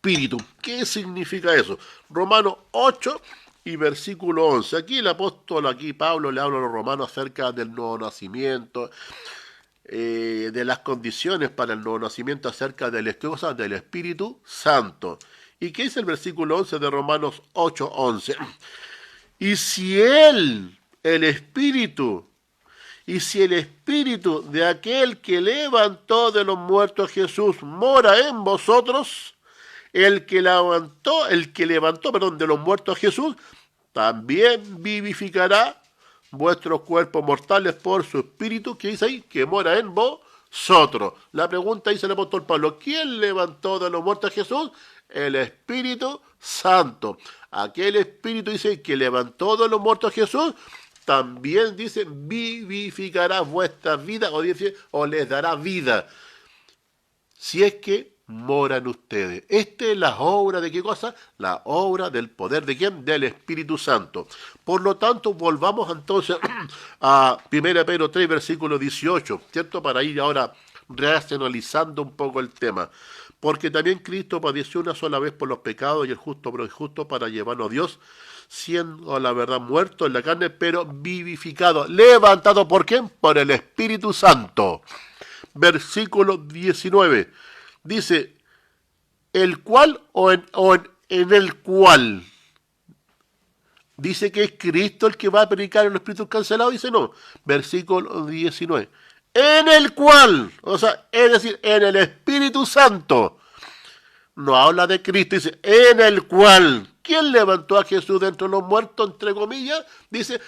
espíritu. ¿Qué significa eso? Romanos 8 y versículo 11. Aquí el apóstol, Pablo le habla a los romanos acerca del nuevo nacimiento, de las condiciones para el nuevo nacimiento, acerca del Espíritu Santo. ¿Y qué dice el versículo 11 de Romanos 8, 11? Y si el Espíritu de aquel que levantó de los muertos a Jesús mora en vosotros, el que levantó de los muertos a Jesús, también vivificará vuestros cuerpos mortales por su Espíritu, que dice ahí, que mora en vosotros. La pregunta dice el apóstol Pablo: ¿quién levantó de los muertos a Jesús? El Espíritu Santo. Aquel Espíritu, dice, que levantó de los muertos a Jesús, también, dice, vivificará vuestras vidas, o les dará vida, si es que mora en ustedes. Esta es la obra de ¿qué cosa? La obra del poder ¿de quién? Del Espíritu Santo. Por lo tanto, volvamos entonces a 1 Pedro 3, versículo 18, ¿cierto? Para ir ahora racionalizando un poco el tema. Porque también Cristo padeció una sola vez por los pecados, y el justo por el injusto, para llevarnos a Dios, siendo a la verdad muerto en la carne, pero vivificado, levantado ¿por quién? Por el Espíritu Santo. Versículo 19. Dice, el cual en el cual. Dice que es Cristo el que va a predicar en los espíritus cancelados. Dice no. Versículo 19. En el cual, o sea, es decir, en el Espíritu Santo. No habla de Cristo, dice, en el cual. ¿Quién levantó a Jesús de entre los muertos, entre comillas? Dice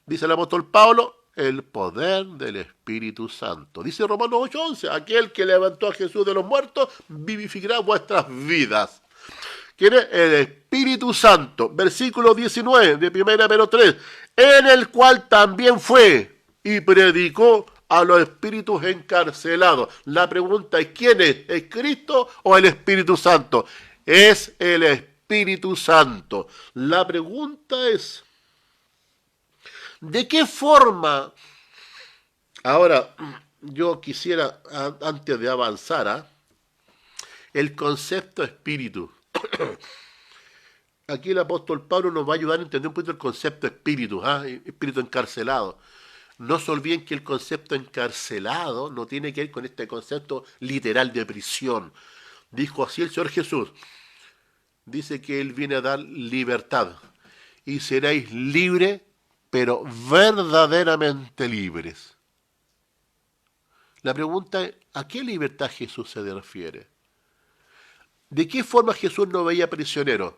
el apóstol Pablo, el poder del Espíritu Santo. Dice Romanos 8:11, aquel que levantó a Jesús de los muertos vivificará vuestras vidas. ¿Quién es? El Espíritu Santo. Versículo 19 de 1 Pedro 3, en el cual también fue y predicó a los espíritus encarcelados. La pregunta es, ¿quién es? ¿Es Cristo o el Espíritu Santo? Es el Espíritu Santo. La pregunta es, ¿de qué forma? Ahora, yo quisiera, antes de avanzar, el concepto espíritu. Aquí el apóstol Pablo nos va a ayudar a entender un poquito el concepto espíritu, espíritu encarcelado. No se olviden que el concepto encarcelado no tiene que ver con este concepto literal de prisión. Dijo así el Señor Jesús. Dice que Él viene a dar libertad. Y seréis libres, pero verdaderamente libres. La pregunta es, ¿a qué libertad Jesús se refiere? ¿De qué forma Jesús nos veía prisioneros?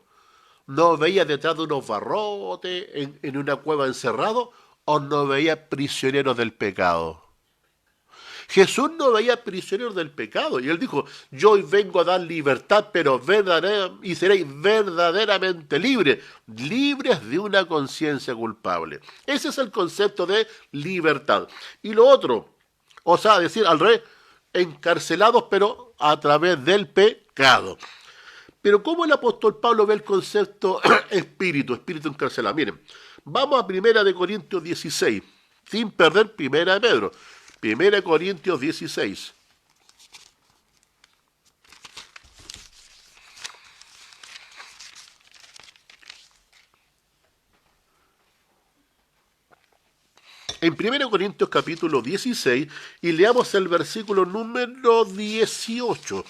¿Nos veía detrás de unos barrotes, en una cueva encerrado? ¿O nos veía prisioneros del pecado? Jesús no veía prisioneros del pecado. Y él dijo, yo hoy vengo a dar libertad, pero y seréis verdaderamente libres. Libres de una conciencia culpable. Ese es el concepto de libertad. Y lo otro, o sea, decir al revés, encarcelados, pero a través del pecado. Pero ¿cómo el apóstol Pablo ve el concepto espíritu encarcelado? Miren, vamos a 1 Corintios 16, sin perder 1 Pedro. 1 Corintios 16. En 1 Corintios capítulo 16, y leamos el versículo número 18.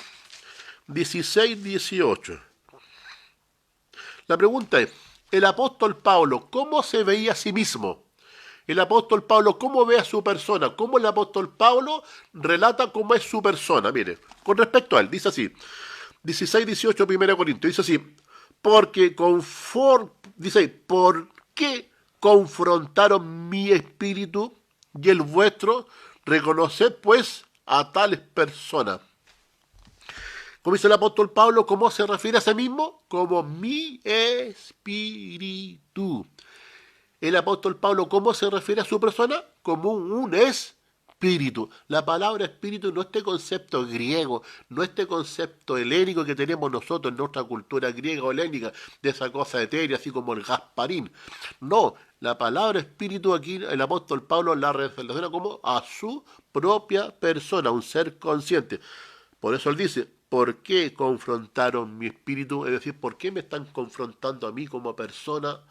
16, 18. La pregunta es, el apóstol Pablo, ¿cómo se veía a sí mismo? El apóstol Pablo, ¿cómo ve a su persona? ¿Cómo el apóstol Pablo relata cómo es su persona? Mire, con respecto a él, dice así, 16, 18, 1 Corintios, dice así, ¿por qué confrontaron mi espíritu y el vuestro? Reconoced pues a tales personas. Como dice el apóstol Pablo, ¿cómo se refiere a sí mismo? Como mi espíritu. El apóstol Pablo, ¿cómo se refiere a su persona? Como un espíritu. La palabra espíritu no este concepto griego, no este concepto helénico que tenemos nosotros en nuestra cultura griega o helénica, de esa cosa etérea, así como el Gasparín. No, la palabra espíritu aquí el apóstol Pablo la relaciona como a su propia persona, un ser consciente. Por eso él dice, ¿por qué confrontaron mi espíritu? Es decir, ¿por qué me están confrontando a mí como persona?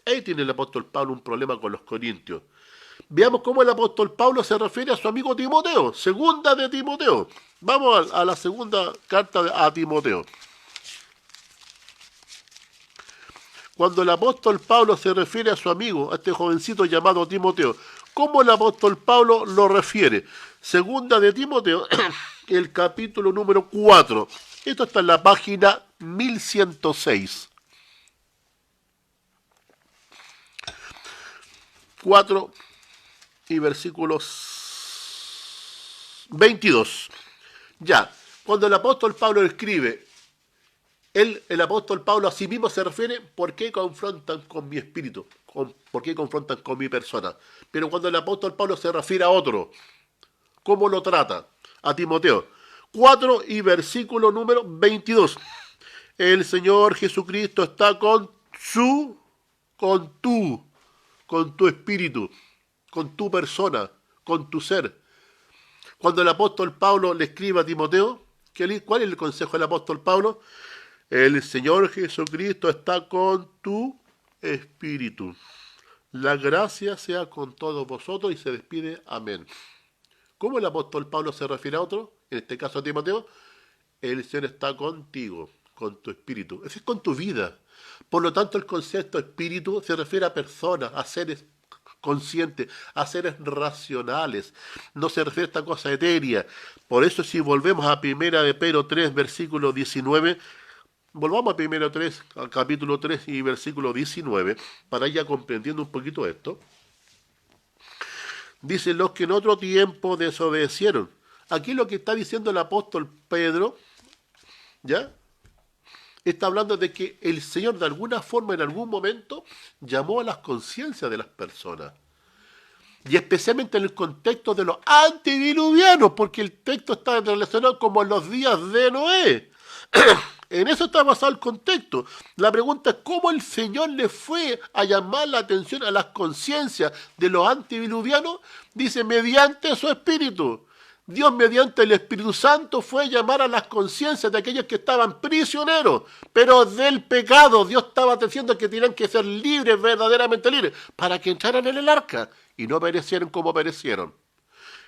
Ahí tiene el apóstol Pablo un problema con los corintios. Veamos cómo el apóstol Pablo se refiere a su amigo Timoteo, segunda de Timoteo. Vamos a la segunda carta a Timoteo. Cuando el apóstol Pablo se refiere a su amigo, a este jovencito llamado Timoteo, ¿cómo el apóstol Pablo lo refiere? Segunda de Timoteo, el capítulo número 4. Esto está en la página 1106. 4 y versículos 22. Ya, cuando el apóstol Pablo escribe, el apóstol Pablo a sí mismo se refiere, ¿por qué confrontan con mi espíritu? ¿Por qué confrontan con mi persona? Pero cuando el apóstol Pablo se refiere a otro, ¿cómo lo trata? A Timoteo. 4 y versículo número 22. El Señor Jesucristo está con tu espíritu, con tu persona, con tu ser. Cuando el apóstol Pablo le escribe a Timoteo, ¿cuál es el consejo del apóstol Pablo? El Señor Jesucristo está con tu espíritu. La gracia sea con todos vosotros, y se despide. Amén. ¿Cómo el apóstol Pablo se refiere a otro? En este caso a Timoteo. El Señor está contigo, con tu espíritu. Es decir, con tu vida. Por lo tanto, el concepto espíritu se refiere a personas, a seres conscientes, a seres racionales. No se refiere a esta cosa etérea. Por eso, si volvemos a 1 de Pedro 3, versículo 19, volvamos a 1 3, al capítulo 3 y versículo 19, para ir ya comprendiendo un poquito esto. Dice, los que en otro tiempo desobedecieron. Aquí lo que está diciendo el apóstol Pedro, ¿ya? Está hablando de que el Señor de alguna forma, en algún momento, llamó a las conciencias de las personas. Y especialmente en el contexto de los antediluvianos, porque el texto está relacionado como en los días de Noé. En eso está basado el contexto. La pregunta es cómo el Señor le fue a llamar la atención a las conciencias de los antediluvianos. Dice, mediante su espíritu. Dios mediante el Espíritu Santo fue a llamar a las conciencias de aquellos que estaban prisioneros, pero del pecado. Dios estaba diciendo que tenían que ser libres, verdaderamente libres, para que entraran en el arca y no perecieran como perecieron.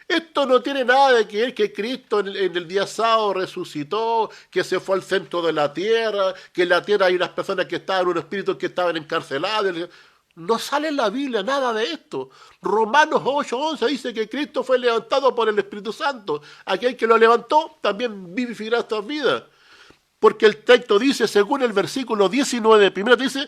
Esto no tiene nada de que ver que Cristo en el día sábado resucitó, que se fue al centro de la tierra, que en la tierra hay unas personas que estaban, unos espíritus que estaban encarcelados. No sale en la Biblia nada de esto. Romanos 8:11 dice que Cristo fue levantado por el Espíritu Santo. Aquel que lo levantó también vivificará estas vidas. Porque el texto dice, según el versículo 19, primero dice,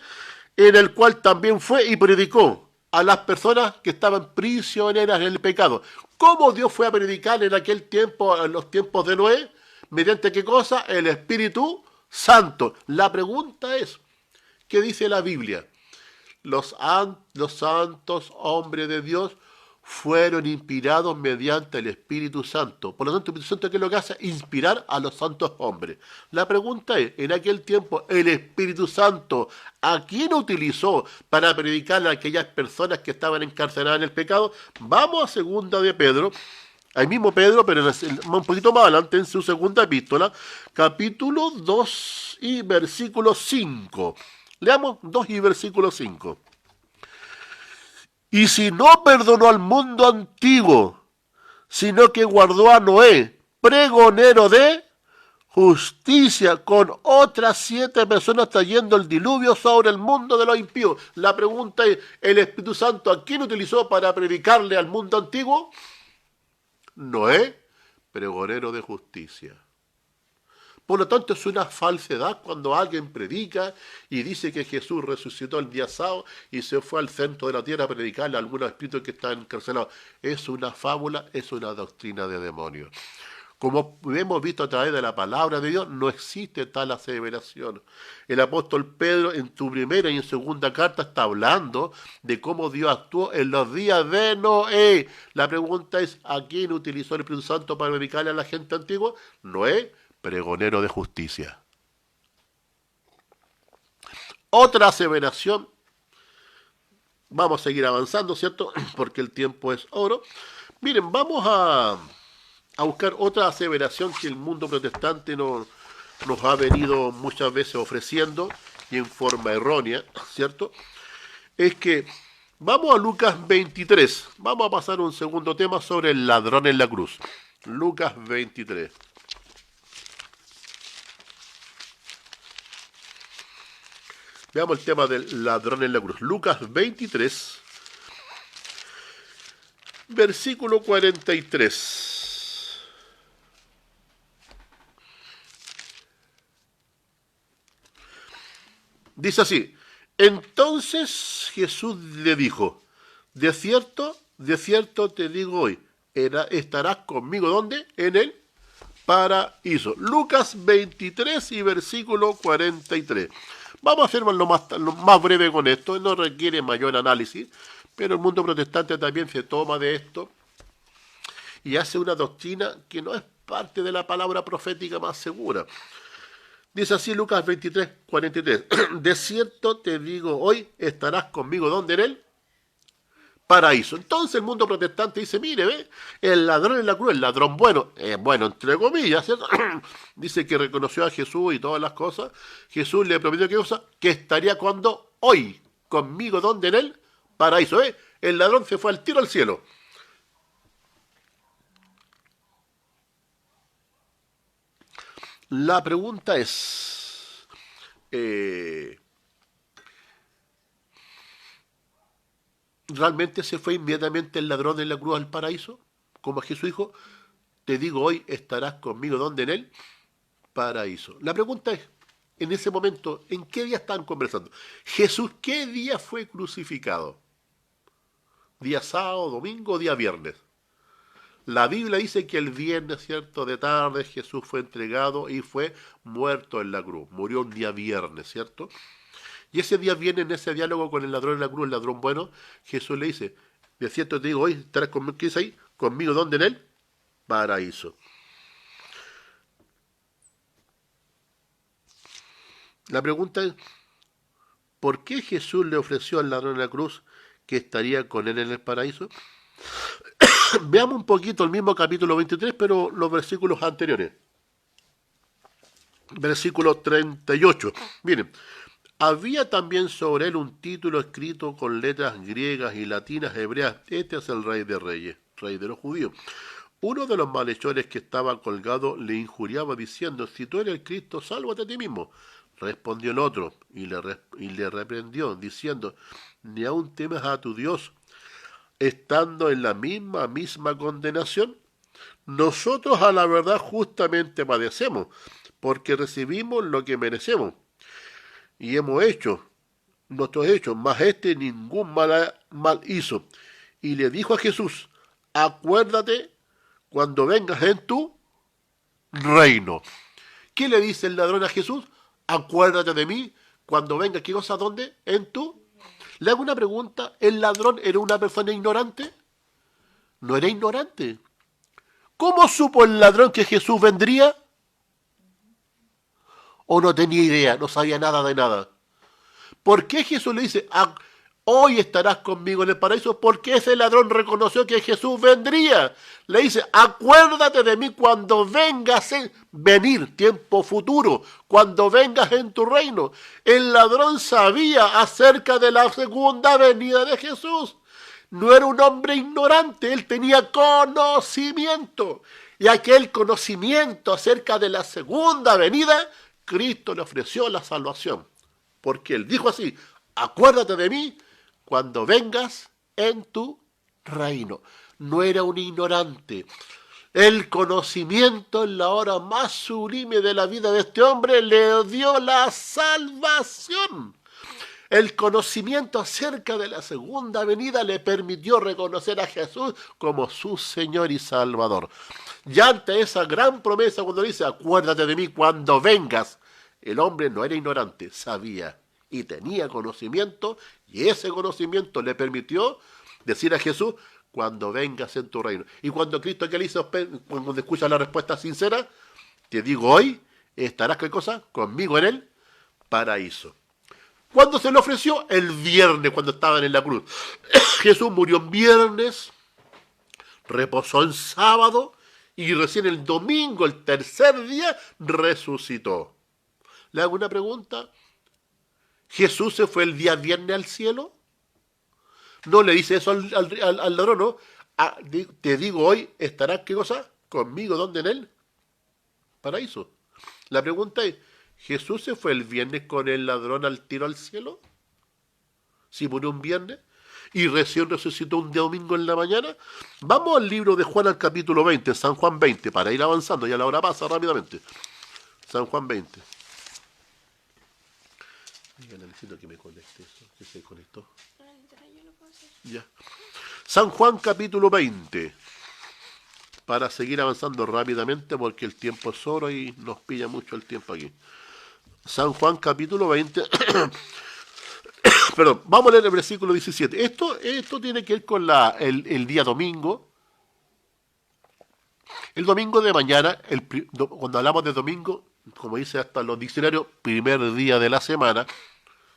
en el cual también fue y predicó. a las personas que estaban prisioneras en el pecado. ¿Cómo Dios fue a predicar en aquel tiempo, en los tiempos de Noé? ¿Mediante qué cosa? El Espíritu Santo. La pregunta es, ¿qué dice la Biblia? Los santos hombres de Dios fueron inspirados mediante el Espíritu Santo. Por lo tanto, el Espíritu Santo, ¿qué es lo que hace? Inspirar a los santos hombres. La pregunta es, en aquel tiempo, el Espíritu Santo, ¿a quién utilizó para predicar a aquellas personas que estaban encarceladas en el pecado? Vamos a segunda de Pedro, ahí mismo Pedro, pero un poquito más adelante en su segunda epístola, capítulo 2 y versículo 5. Leamos 2 y versículo 5. Y si no perdonó al mundo antiguo, sino que guardó a Noé, pregonero de justicia, con otras 7 personas trayendo el diluvio sobre el mundo de los impíos. La pregunta es, ¿el Espíritu Santo a quién utilizó para predicarle al mundo antiguo? Noé, pregonero de justicia. Por lo tanto, es una falsedad cuando alguien predica y dice que Jesús resucitó el día sábado y se fue al centro de la tierra a predicarle a algunos espíritus que están encarcelados. Es una fábula, es una doctrina de demonios. Como hemos visto a través de la palabra de Dios, no existe tal aseveración. El apóstol Pedro en su primera y en segunda carta está hablando de cómo Dios actuó en los días de Noé. La pregunta es, ¿a quién utilizó el Espíritu Santo para predicarle a la gente antigua? Noé, pregonero de justicia. Otra aseveración, vamos a seguir avanzando, ¿cierto? Porque el tiempo es oro. Miren, vamos a buscar otra aseveración que el mundo protestante nos ha venido muchas veces ofreciendo y en forma errónea, ¿cierto? Es que vamos a Lucas 23. Vamos a pasar a un segundo tema sobre el ladrón en la cruz. Lucas 23. Veamos el tema del ladrón en la cruz. Lucas 23, versículo 43. Dice así, entonces Jesús le dijo, de cierto te digo hoy, estarás conmigo, ¿dónde? En el paraíso. Lucas 23 y versículo 43. Vamos a hacerlo lo más breve con esto, no requiere mayor análisis, pero el mundo protestante también se toma de esto y hace una doctrina que no es parte de la palabra profética más segura. Dice así Lucas 23, 43. De cierto te digo, hoy estarás conmigo, ¿dónde? En él paraíso. Entonces el mundo protestante dice, mire, ve, el ladrón en la cruz, el ladrón bueno, bueno, entre comillas, ¿cierto? Dice que reconoció a Jesús y todas las cosas. Jesús le prometió, ¿qué cosa? Que estaría cuando hoy, conmigo, ¿dónde? En el paraíso, ¿eh? El ladrón se fue al tiro al cielo. La pregunta es, ¿realmente se fue inmediatamente el ladrón en la cruz al paraíso? Como Jesús dijo, te digo hoy estarás conmigo, ¿dónde? En el paraíso. La pregunta es, en ese momento, ¿en qué día están conversando? Jesús, ¿qué día fue crucificado? ¿Día sábado, domingo o día viernes? La Biblia dice que el viernes, ¿cierto? De tarde Jesús fue entregado y fue muerto en la cruz. Murió un día viernes, ¿cierto? Y ese día viene en ese diálogo con el ladrón en la cruz, el ladrón bueno, Jesús le dice, de cierto te digo, hoy estarás conmigo, ¿qué dice ahí? ¿Conmigo dónde? En el paraíso. La pregunta es, ¿por qué Jesús le ofreció al ladrón en la cruz que estaría con él en el paraíso? Veamos un poquito el mismo capítulo 23, pero los versículos anteriores. Versículo 38. Miren, había también sobre él un título escrito con letras griegas y latinas hebreas. Este es el Rey de Reyes, Rey de los judíos. Uno de los malhechores que estaba colgado le injuriaba diciendo, si tú eres el Cristo, sálvate a ti mismo. Respondió el otro y le reprendió diciendo, ni aun temes a tu Dios, estando en la misma condenación. Nosotros a la verdad justamente padecemos, porque recibimos lo que merecemos, y hemos hecho nuestros hechos, mas este ningún mal hizo. Y le dijo a Jesús, acuérdate cuando vengas en tu reino. ¿Qué le dice el ladrón a Jesús? Acuérdate de mí cuando venga. ¿Qué cosa? ¿Dónde? En tu. Le hago una pregunta. ¿El ladrón era una persona ignorante? No era ignorante. ¿Cómo supo el ladrón que Jesús vendría? ¿O no tenía idea? No sabía nada de nada. ¿Por qué Jesús le dice, hoy estarás conmigo en el paraíso? Porque ese ladrón reconoció que Jesús vendría. Le dice, acuérdate de mí cuando vengas en venir, tiempo futuro, cuando vengas en tu reino. El ladrón sabía acerca de la segunda venida de Jesús. No era un hombre ignorante, él tenía conocimiento. Y aquel conocimiento acerca de la segunda venida, Cristo le ofreció la salvación. Porque él dijo así, acuérdate de mí cuando vengas en tu reino. No era un ignorante. El conocimiento en la hora más sublime de la vida de este hombre le dio la salvación. El conocimiento acerca de la segunda venida le permitió reconocer a Jesús como su Señor y Salvador. Y ante esa gran promesa, cuando dice, acuérdate de mí cuando vengas, el hombre no era ignorante, sabía y tenía conocimiento, y ese conocimiento le permitió decir a Jesús, cuando vengas en tu reino. Y cuando Cristo que le hizo, cuando escucha la respuesta sincera, te digo hoy, estarás, ¿qué cosa? Conmigo en el paraíso. ¿Cuándo se le ofreció? El viernes, cuando estaban en la cruz. Jesús murió en viernes, reposó en sábado, y recién el domingo, el tercer día, resucitó. ¿Le hago una pregunta? ¿Jesús se fue el día viernes al cielo? No le dice eso al ladrón, ¿no? Te digo hoy, ¿estarás qué cosa? Conmigo, ¿dónde? En el paraíso. La pregunta es, ¿Jesús se fue el viernes con el ladrón al tiro al cielo? Si murió un viernes y recién resucitó un domingo en la mañana. Vamos al libro de Juan al capítulo 20, San Juan 20, para ir avanzando, ya la hora pasa rápidamente. San Juan 20. Dígale, necesito que me conecte eso, que se conectó. Ya. San Juan capítulo 20. Para seguir avanzando rápidamente porque el tiempo es oro y nos pilla mucho el tiempo aquí. San Juan capítulo 20. Perdón, vamos a leer el versículo 17. Esto tiene que ver con el día domingo. El domingo de mañana, cuando hablamos de domingo, como dice hasta los diccionarios, primer día de la semana.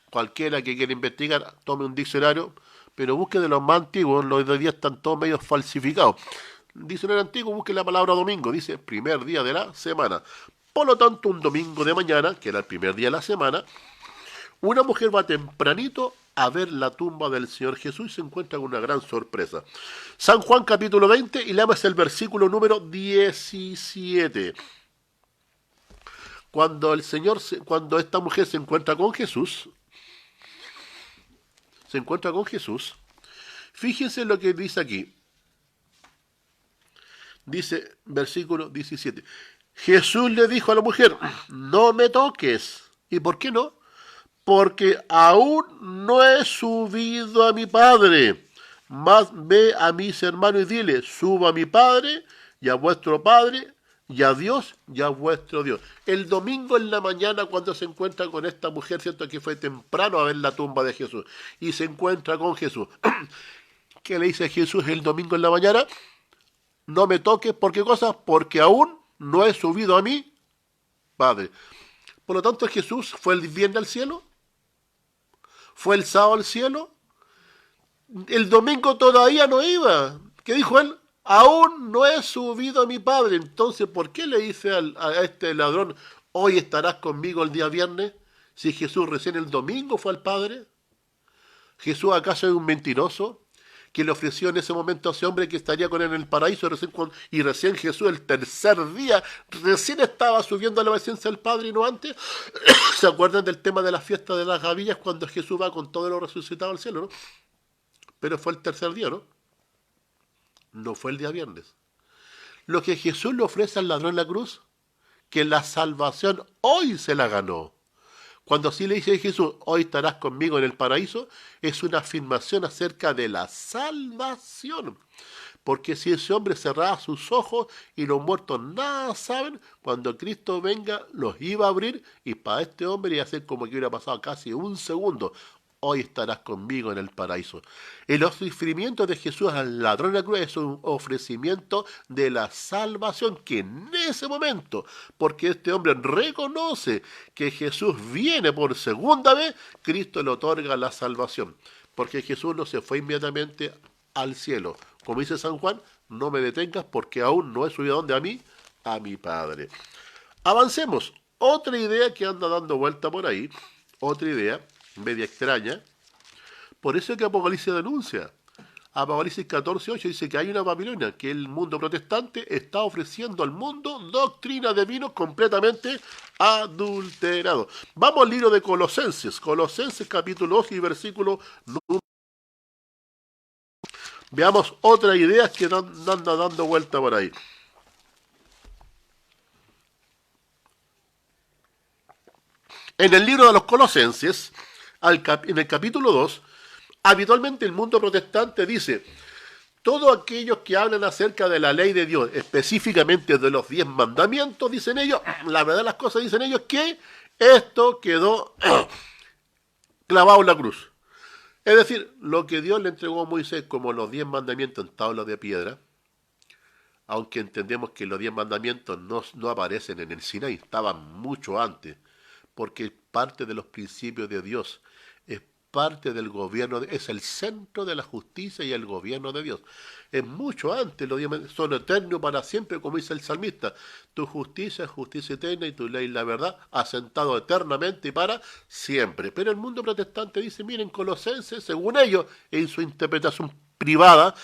Cualquiera que quiera investigar, tome un diccionario, pero busque de los más antiguos, los de hoy día están todos medio falsificados. Diccionario antiguo, busque la palabra domingo, dice primer día de la semana. Por lo tanto, un domingo de mañana, que era el primer día de la semana, una mujer va tempranito a ver la tumba del Señor Jesús y se encuentra con una gran sorpresa. San Juan capítulo 20 y leamos el versículo número 17. Cuando esta mujer se encuentra con Jesús, fíjense lo que dice aquí. Dice, versículo 17. Jesús le dijo a la mujer, no me toques. ¿Y por qué no? Porque aún no he subido a mi Padre. Mas ve a mis hermanos y dile, subo a mi Padre y a vuestro Padre y a Dios y a vuestro Dios. El domingo en la mañana cuando se encuentra con esta mujer, cierto que fue temprano a ver la tumba de Jesús, y se encuentra con Jesús. ¿Qué le dice Jesús el domingo en la mañana? No me toques, ¿por qué cosa? Porque aún no he subido a mi Padre. Por lo tanto, Jesús fue el viernes al cielo, fue el sábado al cielo, el domingo todavía no iba. ¿Qué dijo él? Aún no he subido a mi Padre. Entonces, ¿por qué le dice a este ladrón, hoy estarás conmigo el día viernes, si Jesús recién el domingo fue al Padre? ¿Jesús acaso es un mentiroso que le ofreció en ese momento a ese hombre que estaría con él en el paraíso y recién Jesús el tercer día recién estaba subiendo a la presencia del Padre y no antes? ¿Se acuerdan del tema de la fiesta de las gavillas cuando Jesús va con todo lo resucitado al cielo, no? Pero fue el tercer día, ¿no? No fue el día viernes. Lo que Jesús le ofrece al ladrón en la cruz, que la salvación hoy se la ganó. Cuando sí le dice a Jesús, hoy estarás conmigo en el paraíso, es una afirmación acerca de la salvación. Porque si ese hombre cerraba sus ojos y los muertos nada saben, cuando Cristo venga los iba a abrir y para este hombre iba a ser como que hubiera pasado casi un segundo. Hoy estarás conmigo en el paraíso. El ofrecimiento de Jesús al ladrón de la cruz es un ofrecimiento de la salvación que en ese momento, porque este hombre reconoce que Jesús viene por segunda vez, Cristo le otorga la salvación. Porque Jesús no se fue inmediatamente al cielo. Como dice San Juan, no me detengas porque aún no he subido a donde a mí, a mi Padre. Avancemos. Otra idea que anda dando vuelta por ahí, otra idea media extraña. Por eso es que Apocalipsis denuncia. Apocalipsis 14:8 dice que hay una Babilonia, que el mundo protestante está ofreciendo al mundo doctrina de vinos completamente adulterados. Vamos al libro de Colosenses. Colosenses capítulo 2 y versículo 9. Veamos otras ideas que andan dando vuelta por ahí. En el libro de los Colosenses, en el capítulo 2, habitualmente el mundo protestante dice, todos aquellos que hablan acerca de la ley de Dios, específicamente de los 10 mandamientos, dicen ellos, la verdad de las cosas dicen ellos que esto quedó clavado en la cruz. Es decir, lo que Dios le entregó a Moisés como los 10 mandamientos en tablas de piedra, aunque entendemos que los 10 mandamientos no aparecen en el Sinaí, estaban mucho antes, porque es parte de los principios de Dios, es parte del gobierno, es el centro de la justicia y el gobierno de Dios. Es mucho antes, los 10 mandamientos son eternos para siempre, como dice el salmista. Tu justicia es justicia eterna y tu ley la verdad, asentado eternamente y para siempre. Pero el mundo protestante dice, miren, Colosenses, según ellos, en su interpretación privada,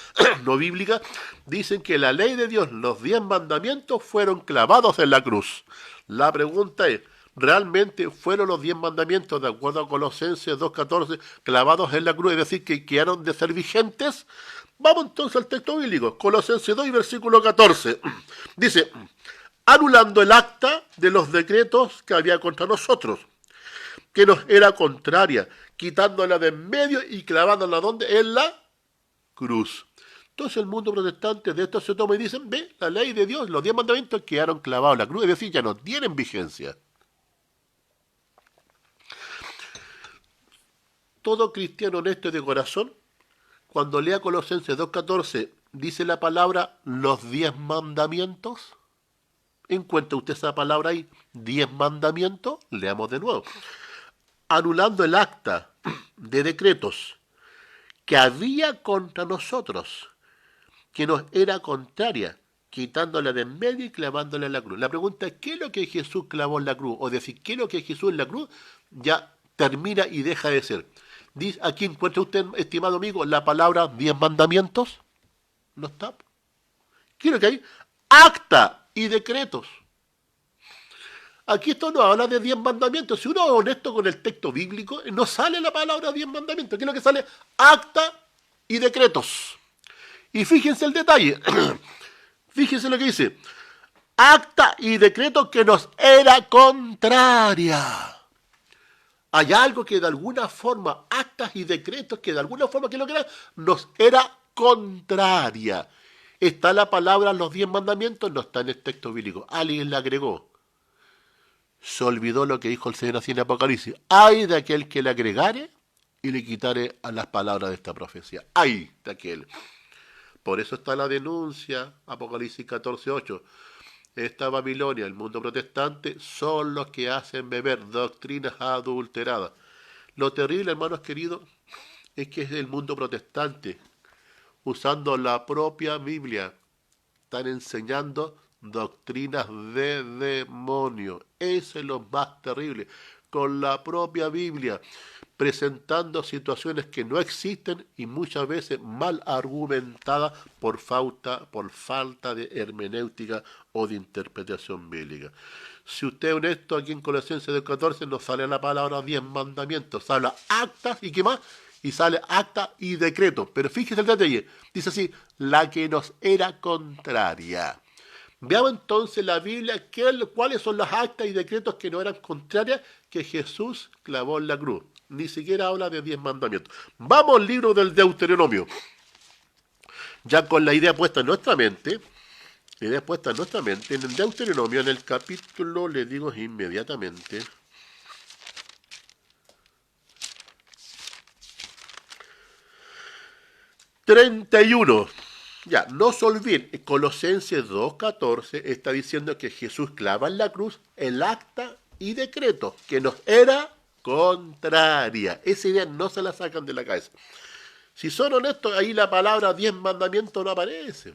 no bíblica, dicen que la ley de Dios, los 10 mandamientos, fueron clavados en la cruz. La pregunta es, ¿realmente fueron los 10 mandamientos, de acuerdo a Colosenses 2:14, clavados en la cruz, es decir, que quedaron de ser vigentes? Vamos entonces al texto bíblico, Colosenses 2 y versículo 14. Dice, anulando el acta de los decretos que había contra nosotros, que nos era contraria, quitándola de en medio y clavándola ¿dónde? En la cruz. Entonces el mundo protestante de esto se toma y dicen, ve, la ley de Dios, los 10 mandamientos quedaron clavados en la cruz, es decir, ya no tienen vigencia. Todo cristiano honesto y de corazón, cuando lea Colosenses 2:14, dice la palabra los 10 mandamientos. ¿Encuentra usted esa palabra ahí? 10 mandamientos. Leamos de nuevo. Anulando el acta de decretos que había contra nosotros, que nos era contraria, quitándola de en medio y clavándola en la cruz. La pregunta es, ¿qué es lo que Jesús clavó en la cruz? O decir, ¿qué es lo que Jesús en la cruz ya termina y deja de ser? Aquí encuentra usted, estimado amigo, la palabra 10 mandamientos. ¿No está? ¿Qué es lo que hay? Acta y decretos. Aquí esto no habla de 10 mandamientos. Si uno es honesto con el texto bíblico, no sale la palabra 10 mandamientos. ¿Qué es lo que sale? Acta y decretos. Y fíjense el detalle. Fíjense lo que dice. Acta y decreto que nos era contraria. Hay algo que de alguna forma, actas y decretos que de alguna forma, que es lo que era, nos era contraria. Está la palabra los 10 mandamientos, no está en el texto bíblico. Alguien le agregó. Se olvidó lo que dijo el Señor así en Apocalipsis. Ay de aquel que le agregare y le quitare a las palabras de esta profecía. Ay de aquel. Por eso está la denuncia, Apocalipsis 14:8. Esta Babilonia, el mundo protestante, son los que hacen beber doctrinas adulteradas. Lo terrible, hermanos queridos, es que es el mundo protestante, usando la propia Biblia, están enseñando doctrinas de demonio. Eso es lo más terrible. Con la propia Biblia, presentando situaciones que no existen y muchas veces mal argumentadas por falta de hermenéutica o de interpretación bíblica. Si usted es honesto, aquí en Colosenses 2:14 nos sale la palabra 10 mandamientos, sale actas y qué más, y sale acta y decreto. Pero fíjese el detalle, dice así, la que nos era contraria. Veamos entonces la Biblia, cuáles son las actas y decretos que no eran contrarias que Jesús clavó en la cruz. Ni siquiera habla de 10 mandamientos. Vamos al libro del Deuteronomio. Ya con la idea puesta en nuestra mente, en el Deuteronomio, en el capítulo, le digo inmediatamente, 31. Ya, no se olviden, Colosenses 2:14 está diciendo que Jesús clava en la cruz el acta y decreto que nos era contraria. Esa idea no se la sacan de la cabeza. Si son honestos, ahí la palabra 10 mandamientos no aparece.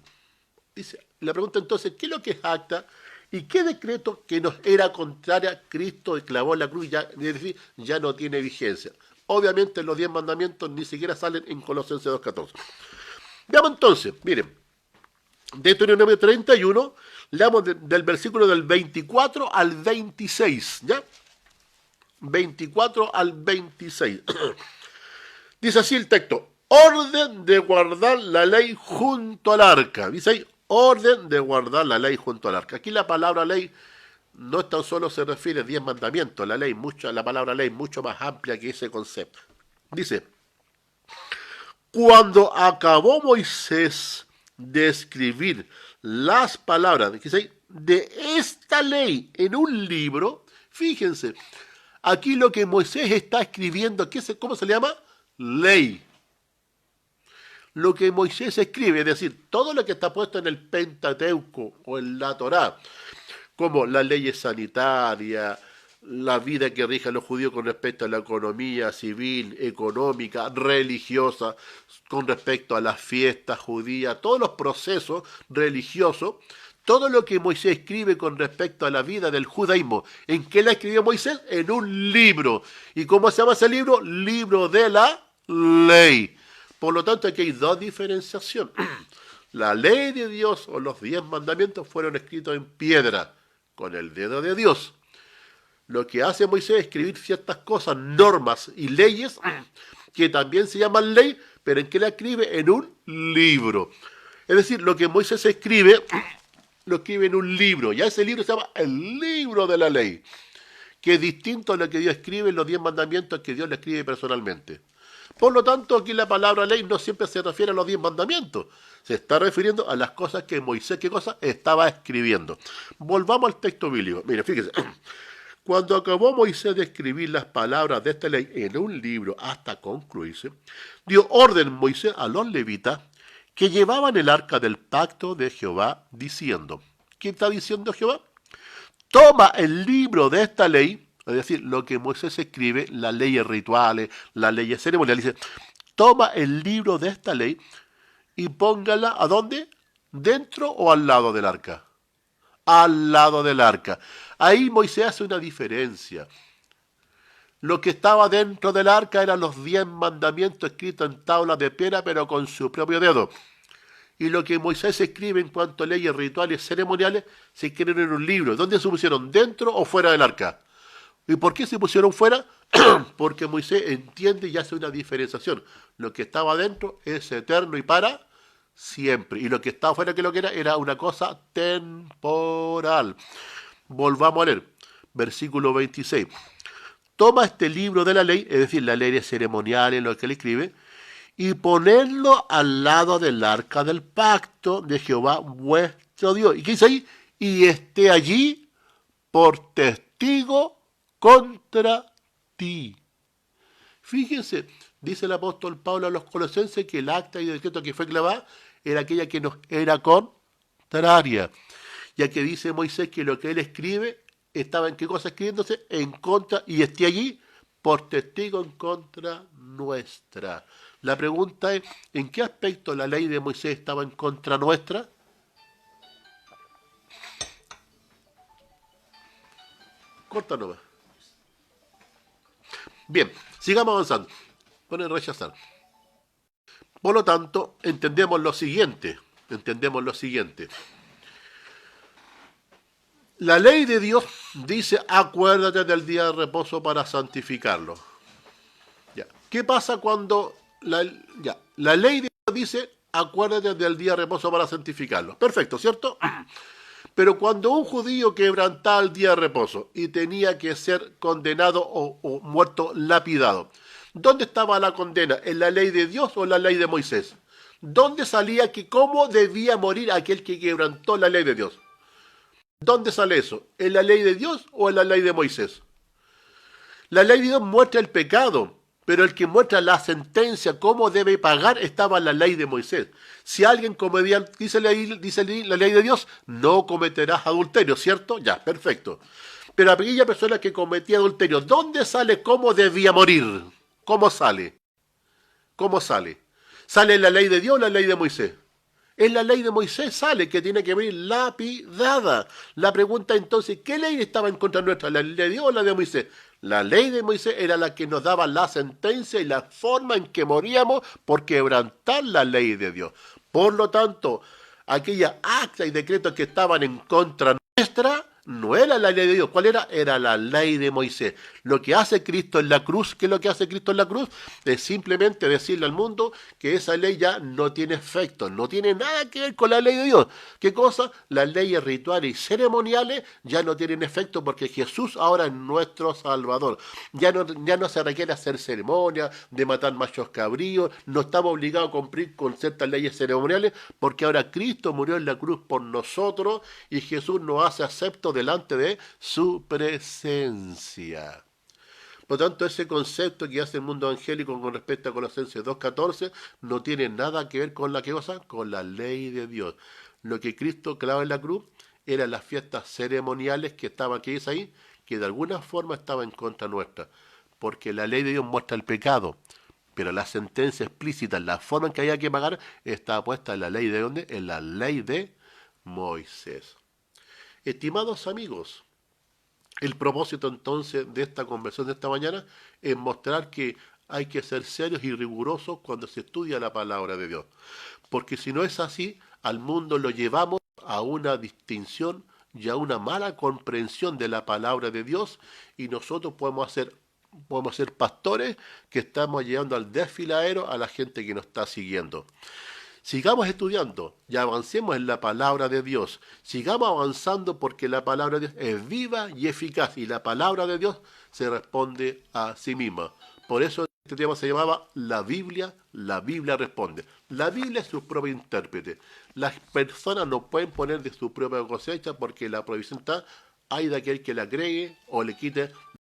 Dice, la pregunta entonces, ¿qué es lo que es acta? ¿Y qué decreto que nos era contraria Cristo clavó en la cruz? Es decir, ya no tiene vigencia. Obviamente los 10 mandamientos ni siquiera salen en Colosenses 2:14. Veamos entonces, miren, Deuteronomio 31, leamos del versículo del 24 al 26, ¿ya? 24 al 26. Dice así el texto, orden de guardar la ley junto al arca. Dice ahí, orden de guardar la ley junto al arca. Aquí la palabra ley no tan solo se refiere a 10 mandamientos, la palabra ley es mucho más amplia que ese concepto. Dice, cuando acabó Moisés de escribir las palabras de esta ley en un libro, fíjense, aquí lo que Moisés está escribiendo, ¿cómo se le llama? Ley. Lo que Moisés escribe, es decir, todo lo que está puesto en el Pentateuco o en la Torá, como las leyes sanitarias, la vida que rige a los judíos con respecto a la economía civil, económica, religiosa, con respecto a las fiestas judías, todos los procesos religiosos, todo lo que Moisés escribe con respecto a la vida del judaísmo. ¿En qué la escribió Moisés? En un libro. ¿Y cómo se llama ese libro? Libro de la ley. Por lo tanto, aquí hay dos diferenciaciones. La ley de Dios o los 10 mandamientos fueron escritos en piedra, con el dedo de Dios. Lo que hace Moisés es escribir ciertas cosas, normas y leyes, que también se llaman ley, pero ¿en qué la escribe? En un libro. Es decir, lo que Moisés escribe, lo escribe en un libro. Ya ese libro se llama el libro de la ley, que es distinto a lo que Dios escribe en los 10 mandamientos que Dios le escribe personalmente. Por lo tanto, aquí la palabra ley no siempre se refiere a los 10 mandamientos. Se está refiriendo a las cosas que Moisés, ¿qué cosa? Estaba escribiendo. Volvamos al texto bíblico. Mire, fíjese. Cuando acabó Moisés de escribir las palabras de esta ley en un libro hasta concluirse, dio orden Moisés a los levitas que llevaban el arca del pacto de Jehová, diciendo, ¿qué está diciendo Jehová? Toma el libro de esta ley, es decir, lo que Moisés escribe, las leyes rituales, las leyes ceremoniales, dice, toma el libro de esta ley y póngala, ¿a dónde? ¿Dentro o al lado del arca? Al lado del arca. Ahí Moisés hace una diferencia. Lo que estaba dentro del arca eran los 10 mandamientos escritos en tablas de piedra, pero con su propio dedo. Y lo que Moisés escribe en cuanto a leyes rituales ceremoniales, se escribieron en un libro. ¿Dónde se pusieron? ¿Dentro o fuera del arca? ¿Y por qué se pusieron fuera? Porque Moisés entiende y hace una diferenciación. Lo que estaba dentro es eterno y para siempre. Y lo que estaba fuera, que lo que era una cosa temporal. Volvamos a leer. Versículo 26. Toma este libro de la ley, es decir, la ley de ceremoniales, lo que él escribe, y ponedlo al lado del arca del pacto de Jehová vuestro Dios. ¿Y qué dice ahí? Y esté allí por testigo contra ti. Fíjense, dice el apóstol Pablo a los colosenses que el acta y el decreto que fue clavada era aquella que nos era contraria. Ya que dice Moisés que lo que él escribe estaba en qué cosa escribiéndose, en contra, y esté allí por testigo en contra nuestra. La pregunta es, ¿en qué aspecto la ley de Moisés estaba en contra nuestra? Corta nomás. Bien, sigamos avanzando. Pone rechazar. Por lo tanto, entendemos lo siguiente. La ley de Dios dice, acuérdate del día de reposo para santificarlo. Ya. ¿Qué pasa cuando la ley de Dios dice, acuérdate del día de reposo para santificarlo? Perfecto, ¿cierto? Pero cuando un judío quebrantaba el día de reposo y tenía que ser condenado o muerto lapidado, ¿dónde estaba la condena? ¿En la ley de Dios o en la ley de Moisés? ¿Dónde salía que cómo debía morir aquel que quebrantó la ley de Dios? ¿Dónde sale eso? ¿En la ley de Dios o en la ley de Moisés? La ley de Dios muestra el pecado, pero el que muestra la sentencia, cómo debe pagar, estaba en la ley de Moisés. Si alguien cometía, dice la ley de Dios, no cometerás adulterio, ¿cierto? Ya, perfecto. Pero aquella persona que cometía adulterio, ¿dónde sale cómo debía morir? ¿Cómo sale? ¿Cómo sale? ¿Sale en la ley de Dios o en la ley de Moisés? En la ley de Moisés sale que tiene que venir lapidada. La pregunta entonces, ¿qué ley estaba en contra nuestra? ¿La ley de Dios o la de Moisés? La ley de Moisés era la que nos daba la sentencia y la forma en que moríamos por quebrantar la ley de Dios. Por lo tanto, aquellas actas y decretos que estaban en contra nuestra no era la ley de Dios. ¿Cuál era? Era la ley de Moisés. Lo que hace Cristo en la cruz, ¿qué es lo que hace Cristo en la cruz? Es simplemente decirle al mundo que esa ley ya no tiene efecto, no tiene nada que ver con la ley de Dios. ¿Qué cosa? Las leyes rituales y ceremoniales ya no tienen efecto porque Jesús ahora es nuestro Salvador. Ya no se requiere hacer ceremonia, de matar machos cabríos, no estamos obligados a cumplir con ciertas leyes ceremoniales porque ahora Cristo murió en la cruz por nosotros y Jesús nos hace acepto delante de su presencia. Por lo tanto, ese concepto que hace el mundo evangélico con respecto a Colosenses 2.14 no tiene nada que ver con la que cosa, con la ley de Dios. Lo que Cristo clavó en la cruz eran las fiestas ceremoniales que estaban aquí ahí, que de alguna forma estaban en contra nuestra, porque la ley de Dios muestra el pecado, pero la sentencia explícita, la forma en que había que pagar, estaba puesta en la ley de ¿dónde? En la ley de Moisés. Estimados amigos, el propósito entonces de esta conversación de esta mañana es mostrar que hay que ser serios y rigurosos cuando se estudia la palabra de Dios. Porque si no es así, al mundo lo llevamos a una distinción y a una mala comprensión de la palabra de Dios y nosotros podemos ser pastores que estamos llevando al desfiladero a la gente que nos está siguiendo. Sigamos estudiando y avancemos en la palabra de Dios. Sigamos avanzando porque la palabra de Dios es viva y eficaz y la palabra de Dios se responde a sí misma. Por eso este tema se llamaba la Biblia responde. La Biblia es su propio intérprete. Las personas no pueden poner de su propia cosecha porque la provisión está, hay de aquel que le agregue o le quite